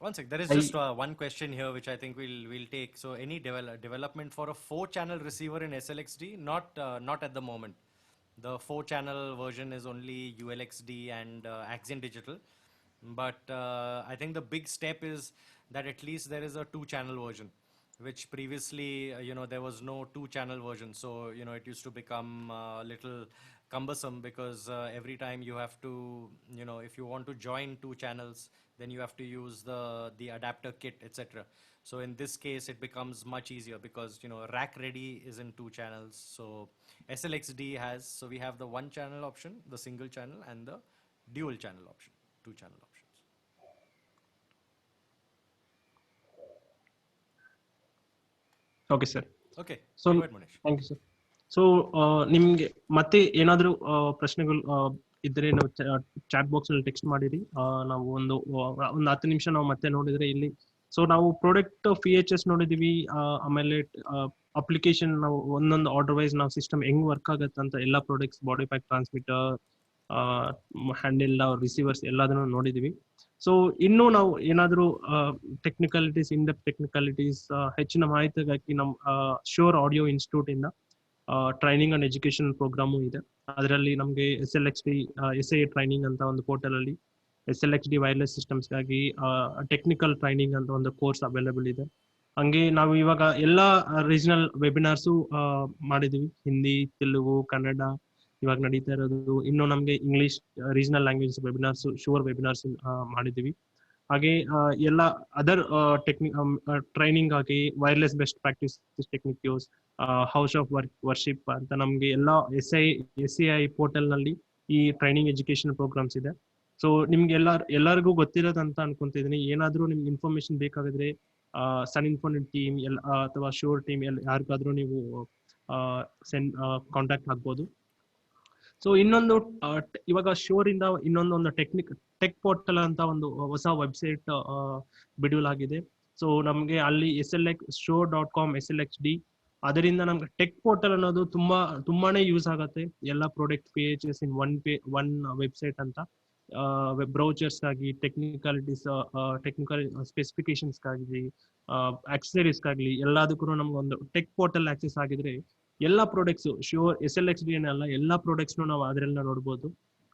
one sec, there is just one question here which I think we'll take. So any development for a 4-channel receiver in SLX-D? Not at the moment. The 4-channel version is only ULXD and Axient Digital. But I think the big step is that at least there is a 2-channel version, which previously, there was no 2-channel version. So, it used to become a little cumbersome because every time you have to, if you want to join 2 channels, then you have to use the adapter kit, etc. So in this case, it becomes much easier because, rack ready is in 2 channels. So SLX-D so we have the 1-channel option, the single channel, and the dual channel option, 2-channel options. Okay, sir. Okay. So, go ahead, Munesh. thank you, sir. So ನಿಮ್ಗೆ ಮತ್ತೆ ಏನಾದರೂ ಪ್ರಶ್ನೆಗಳು ಇದ್ರೆ ನಾವು chat box ನಲ್ಲಿ text ಮಾಡಿರಿ. ನಾವು ಒಂದು 10 ನಿಮಿಷ ನಾವು ಮತ್ತೆ ನೋಡಿದ್ರೆ ಇಲ್ಲಿ ಸೊ ನಾವು ಪ್ರಾಡಕ್ಟ್ ಫೀಚರ್ಸ್ ನೋಡಿದೀವಿ, ಆಮೇಲೆ ಅಪ್ಲಿಕೇಶನ್ ನಾವು ಒಂದೊಂದು ಆರ್ಡರ್ ವೈಸ್ ನಾವು ಸಿಸ್ಟಮ್ ಹೆಂಗ್ ವರ್ಕ್ ಆಗತ್ತೆ ಅಂತ ಎಲ್ಲ products, body pack, transmitter, handle, receivers ಎಲ್ಲದನ್ನು ನೋಡಿದೀವಿ. ಸೊ ಇನ್ನು ನಾವು ಏನಾದರೂ ಟೆಕ್ನಿಕಾಲಿಟೀಸ್, ಇನ್ ಡೆಪ್ತ್ ಟೆಕ್ನಿಕಾಲಿಟೀಸ್ ಹೆಚ್ಚಿನ ಮಾಹಿತಿಗಾಗಿ ನಮ್ಮ ಶ್ಯೂರ್ ಆಡಿಯೋ ಇನ್ಸ್ಟಿಟ್ಯೂಟ್ ಇಂದ ಟ್ರೈನಿಂಗ್ ಅಂಡ್ ಎಜುಕೇಶನ್ ಪ್ರೋಗ್ರಾಮು ಇದೆ. ಅದರಲ್ಲಿ ನಮಗೆ SLX-D SA ಟ್ರೈನಿಂಗ್ ಅಂತ ಒಂದು ಪೋರ್ಟಲ್ ಅಲ್ಲಿ SLX-D ವೈರ್ಲೆಸ್ ಸಿಸ್ಟಮ್ಸ್ಗಾಗಿ ಟೆಕ್ನಿಕಲ್ ಟ್ರೈನಿಂಗ್ ಅಂತ ಒಂದು ಕೋರ್ಸ್ ಅವೈಲೇಬಲ್ ಇದೆ. ಹಂಗೆ ನಾವು ಇವಾಗ ಎಲ್ಲ ರೀಜನಲ್ ವೆಬಿನಾರ್ಸು ಮಾಡಿದೀವಿ, ಹಿಂದಿ, ತೆಲುಗು, ಕನ್ನಡ ಇವಾಗ ನಡೀತಾ ಇರೋದು. ಇನ್ನು ನಮಗೆ English regional language webinars, sure webinars ಮಾಡಿದೀವಿ. ಹಾಗೆ ಎಲ್ಲ ಅದರ್ ಟ್ರೈನಿಂಗ್ ಆಗಿ wireless best practice techniques, house of worship ಅಂತ ನಮ್ಗೆ ಎಲ್ಲ SCI ಪೋರ್ಟಲ್ ನಲ್ಲಿ ಈ ಟ್ರೈನಿಂಗ್ ಎಜುಕೇಶನ್ ಪ್ರೋಗ್ರಾಮ್ಸ್ ಇದೆ. ಸೊ ನಿಮ್ಗೆ ಎಲ್ಲರಿಗೂ ಗೊತ್ತಿರೋದಂತ ಅನ್ಕೊಂತಿದ್ದೀನಿ. ಏನಾದ್ರೂ ನಿಮ್ಗೆ ಇನ್ಫಾರ್ಮೇಶನ್ ಬೇಕಾಗಿದ್ರೆ ಸನ್ ಇನ್ಫೋನೆಟ್ ಟೀಮ್ ಅಥವಾ ಶೋರ್ ಟೀಮ್ ಯಾರಿಗಾದ್ರೂ ನೀವು ಕಾಂಟ್ಯಾಕ್ಟ್ ಆಗ್ಬೋದು. ಸೊ ಇನ್ನೊಂದು ಇವಾಗ ಶೋರ್ ಇಂದ ಇನ್ನೊಂದು ಟೆಕ್ ಪೋರ್ಟಲ್ ಅಂತ ಒಂದು ಹೊಸ ವೆಬ್ಸೈಟ್ ಬಿಡುಲಾಗಿದೆ. ಸೊ ನಮ್ಗೆ ಅಲ್ಲಿ SLX-Show.com SLX-D ಅದರಿಂದ ನಮ್ಗೆ ಟೆಕ್ ಪೋರ್ಟಲ್ ಅನ್ನೋದು ತುಂಬಾನೇ ಯೂಸ್ ಆಗುತ್ತೆ. ಎಲ್ಲ product features in one website ಅಂತ, ವೆಬ್ ಬ್ರೌಚರ್ಸ್ ಗಾಗಿ, ಟೆಕ್ನಿಕಲ್ ಸ್ಪೆಸಿಫಿಕೇಶನ್ಸ್ ಗಾಗಿ, ಆಕ್ಸೆಸರೀಸ್ ಗಾಗ್ಲಿ ಎಲ್ಲದಕ್ಕೂ ನಮ್ಗೆ ಒಂದು ಟೆಕ್ ಪೋರ್ಟಲ್ ಆಕ್ಸೆಸ್ ಆಗಿದ್ರೆ ಎಲ್ಲ ಪ್ರಾಡಕ್ಟ್ಸ್ ಶ್ಯೂರ್ SLX-D ಏನಲ್ಲ ಎಲ್ಲ ಪ್ರಾಡಕ್ಟ್ಸ್ ನಾವು ಅದರೆಲ್ಲ ನೋಡ್ಬೋದು.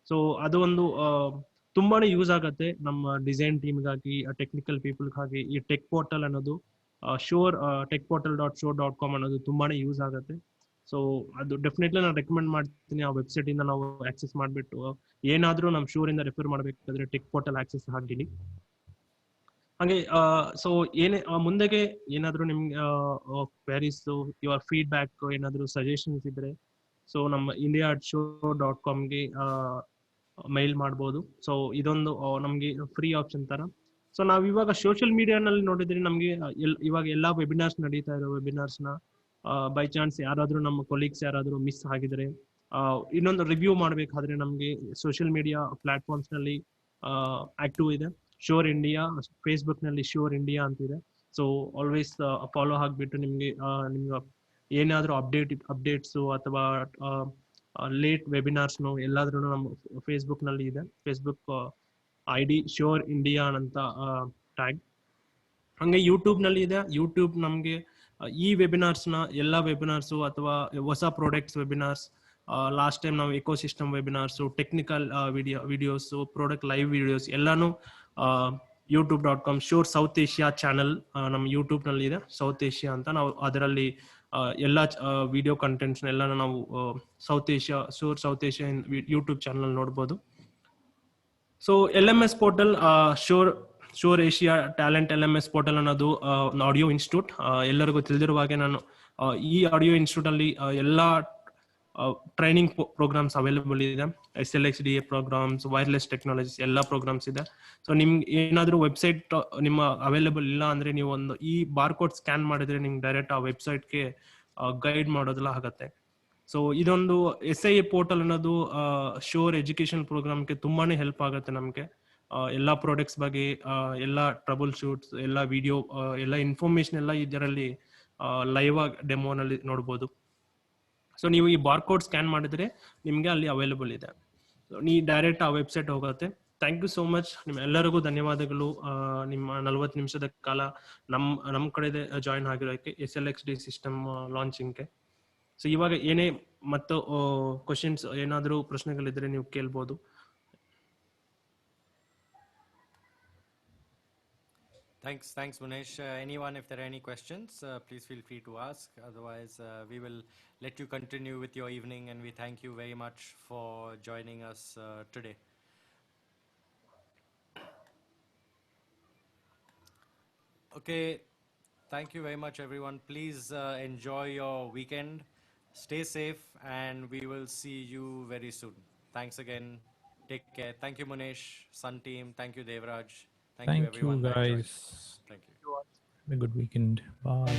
ಸೊ ಅದು ಒಂದು ತುಂಬಾನೇ ಯೂಸ್ ಆಗತ್ತೆ ನಮ್ಮ ಡಿಸೈನ್ ಟೀಮ್ಗಾಗಿ, ಟೆಕ್ನಿಕಲ್ ಪೀಪಲ್ಗಾಗಿ. ಈ ಟೆಕ್ ಪೋರ್ಟಲ್ ಅನ್ನೋದು ಶೋರ್ techportal.show.com ಅನ್ನೋದು ತುಂಬಾನೇ ಯೂಸ್ ಆಗುತ್ತೆ. ಸೊ ಅದು ಡೆಫಿನೆಟ್ಲಿ ನಾನು ರೆಕಮೆಂಡ್ ಮಾಡ್ತೀನಿ. ಆ ವೆಬ್ಸೈಟ್ ಇಂದ ನಾವು ಆಕ್ಸೆಸ್ ಮಾಡ್ಬಿಟ್ಟು ಏನಾದ್ರೂ ನಮ್ಮ ಶೋರ್ ಇಂದ ರೆಫರ್ ಮಾಡ್ಬೇಕಾದ್ರೆ ಟೆಕ್ ಪೋರ್ಟಲ್ ಆಕ್ಸೆಸ್ ಹಾಕ್ತೀನಿ. ಹಾಗೆ ಸೊ ಮುಂದೆಗೆ ಏನಾದ್ರು ನಿಮ್ಗೆ ಕ್ವೆರೀಸ್, ಯುವರ್ ಫೀಡ್ಬ್ಯಾಕ್, ಏನಾದ್ರು ಸಜೆಷನ್ಸ್ ಇದ್ರೆ ಸೊ ನಮ್ಮ india@show.comಗೆ ಮೈಲ್ ಮಾಡ್ಬೋದು. ಸೊ ಇದೊಂದು ನಮ್ಗೆ ಫ್ರೀ ಆಪ್ಷನ್ ತರ. ಸೊ ನಾವ್ ಇವಾಗ ಸೋಷಿಯಲ್ ಮೀಡಿಯಾನಲ್ಲಿ ನೋಡಿದ್ರೆ ನಮ್ಗೆ ಇವಾಗ ಎಲ್ಲಾ ವೆಬಿನಾರ್ಸ್ ನಡೀತಾ ಇರೋ ವೆಬಿನಾರ್ಸ್ ನ ಬೈ ಚಾನ್ಸ್ ಯಾರಾದ್ರೂ ನಮ್ಮ ಕೊಲೀಗ್ಸ್ ಯಾರಾದ್ರೂ ಮಿಸ್ ಆಗಿದ್ರೆ ಇನ್ನೊಂದು ರಿವ್ಯೂ ಮಾಡ್ಬೇಕಾದ್ರೆ ನಮ್ಗೆ ಸೋಷಿಯಲ್ ಮೀಡಿಯಾ ಪ್ಲಾಟ್ಫಾರ್ಮ್ಸ್ ನಲ್ಲಿ ಆಕ್ಟಿವ್ ಇದೆ. ಶೋರ್ ಇಂಡಿಯಾ ಫೇಸ್ಬುಕ್ ನಲ್ಲಿ ಶೋರ್ ಇಂಡಿಯಾ ಅಂತಿದೆ. ಸೊ ಆಲ್ವೇಸ್ ಫಾಲೋ ಆಗ್ಬಿಟ್ಟು ನಿಮ್ಗೆ ಏನಾದ್ರೂ ಅಪ್ಡೇಟ್ಸ್ ಅಥವಾ ಲೇಟ್ ವೆಬಿನಾರ್ಸ್ನು ಎಲ್ಲಾದ್ರೂ ನಮ್ಮ ಫೇಸ್ಬುಕ್ ನಲ್ಲಿ ಇದೆ. ಫೇಸ್ಬುಕ್ ID ಶೋರ್ ಇಂಡಿಯಾ ಅಂತ ಟ್ಯಾಗ್. ಹಂಗೆ ಯೂಟ್ಯೂಬ್ ನಲ್ಲಿ ಇದೆ. ಯೂಟ್ಯೂಬ್ ನಮ್ಗೆ ಈ ವೆಬಿನಾರ್ಸ್ ನ ಎಲ್ಲಾ ವೆಬಿನಾರ್ಸ್ ಅಥವಾ ಹೊಸ ಪ್ರಾಡಕ್ಟ್ಸ್ ವೆಬಿನಾರ್ಸ್ ಲಾಸ್ಟ್ ಟೈಮ್ ನಾವು ecosystem webinars, technical videos, product live videos ಎಲ್ಲಾನು youtube.com Shure South Asia channel ನಮ್ಮ ಯೂಟ್ಯೂಬ್ನಲ್ಲಿ ಇದೆ, ಸೌತ್ ಏಷ್ಯಾ ಅಂತ. ನಾವು ಅದರಲ್ಲಿ ಎಲ್ಲ ವಿಡಿಯೋ ಕಂಟೆಂಟ್ಸ್ ಎಲ್ಲ ನಾವು Shure South Asia YouTube channel ನೋಡ್ಬೋದು. So LMS portal, Shure Asia talent LMS portal ಅನ್ನೋದು ಒಂದು ಆಡಿಯೋ ಇನ್ಸ್ಟಿಟ್ಯೂಟ್. ಎಲ್ಲರಿಗೂ ತಿಳಿದಿರುವ ಹಾಗೆ ನಾನು ಈ ಆಡಿಯೋ ಇನ್ಸ್ಟಿಟ್ಯೂಟ್ ಅಲ್ಲಿ ಎಲ್ಲ ಟ್ರೈನಿಂಗ್ ಪ್ರೋಗ್ರಾಮ್ಸ್ ಅವೈಲೇಬಲ್ ಇದೆ. SLX-D ಪ್ರೋಗ್ರಾಮ್ಸ್, ವೈರ್ಲೆಸ್ ಟೆಕ್ನಾಲಜೀಸ್ ಎಲ್ಲ ಪ್ರೋಗ್ರಾಮ್ಸ್ ಇದೆ. ಸೊ ನಿಮ್ಗೆ ಏನಾದರೂ ವೆಬ್ಸೈಟ್ ನಿಮ್ಮ ಅವೈಲೇಬಲ್ ಇಲ್ಲ ಅಂದ್ರೆ ನೀವು ಒಂದು ಈ ಬಾರ್ಕೋಡ್ ಸ್ಕ್ಯಾನ್ ಮಾಡಿದ್ರೆ ನಿಮ್ಗೆ ಡೈರೆಕ್ಟ್ ಆ ವೆಬ್ಸೈಟ್ಗೆ ಗೈಡ್ ಮಾಡೋದೆಲ್ಲ ಆಗುತ್ತೆ. ಸೊ ಇದೊಂದು SIA ಪೋರ್ಟಲ್ ಅನ್ನೋದು ಶೋರ್ ಎಜುಕೇಶನ್ ಪ್ರೋಗ್ರಾಮ್ಗೆ ತುಂಬಾನೇ ಹೆಲ್ಪ್ ಆಗುತ್ತೆ ನಮಗೆ. ಎಲ್ಲ ಪ್ರಾಡಕ್ಟ್ಸ್ ಬಗ್ಗೆ, ಎಲ್ಲ ಟ್ರಬಲ್ ಶೂಟ್ಸ್, ಎಲ್ಲ ವಿಡಿಯೋ, ಎಲ್ಲ ಇನ್ಫಾರ್ಮೇಶನ್ ಎಲ್ಲ ಇದರಲ್ಲಿ ಲೈವ್ ಆಗಿ ಡೆಮೋನಲ್ಲಿ ನೋಡ್ಬೋದು. ಸೊ ನೀವು ಈ ಬಾರ್ಕೋಡ್ ಸ್ಕ್ಯಾನ್ ಮಾಡಿದ್ರೆ ನಿಮಗೆ ಅಲ್ಲಿ ಅವೈಲೇಬಲ್ ಇದೆ. ನೀವು ಡೈರೆಕ್ಟ್ ಆ ವೆಬ್ಸೈಟ್ ಹೋಗುತ್ತೆ. Thank you so much. ನಿಮ್ಮೆಲ್ಲರಿಗೂ ಧನ್ಯವಾದಗಳು. ನಿಮ್ಮ 40 ನಿಮಿಷದ ಕಾಲ ನಮ್ಮ ಕಡೆ ಜಾಯಿನ್ ಆಗಿರೋಕ್ಕೆ SLX-D ಸಿಸ್ಟಮ್ ಲಾಂಚಿಂಗ್ಗೆ. ಸೊ ಇವಾಗ ಏನೇ ಮತ್ತು ಕ್ವಶನ್ಸ್ ಏನಾದರೂ ಪ್ರಶ್ನೆಗಳಿದ್ರೆ ನೀವು ಕೇಳ್ಬೋದು. Thanks, Munesh. Anyone, if there are any questions, please feel free to ask. Otherwise, we will let you continue with your evening, and we thank you very much for joining us today. Okay, thank you very much, everyone. Please enjoy your weekend. Stay safe, and we will see you very soon. Thanks again. Take care. Thank you, Munesh, Sun team. Thank you, Devraj. Thank you, everyone. Thank you, guys. Thank you. Have a good weekend. Bye.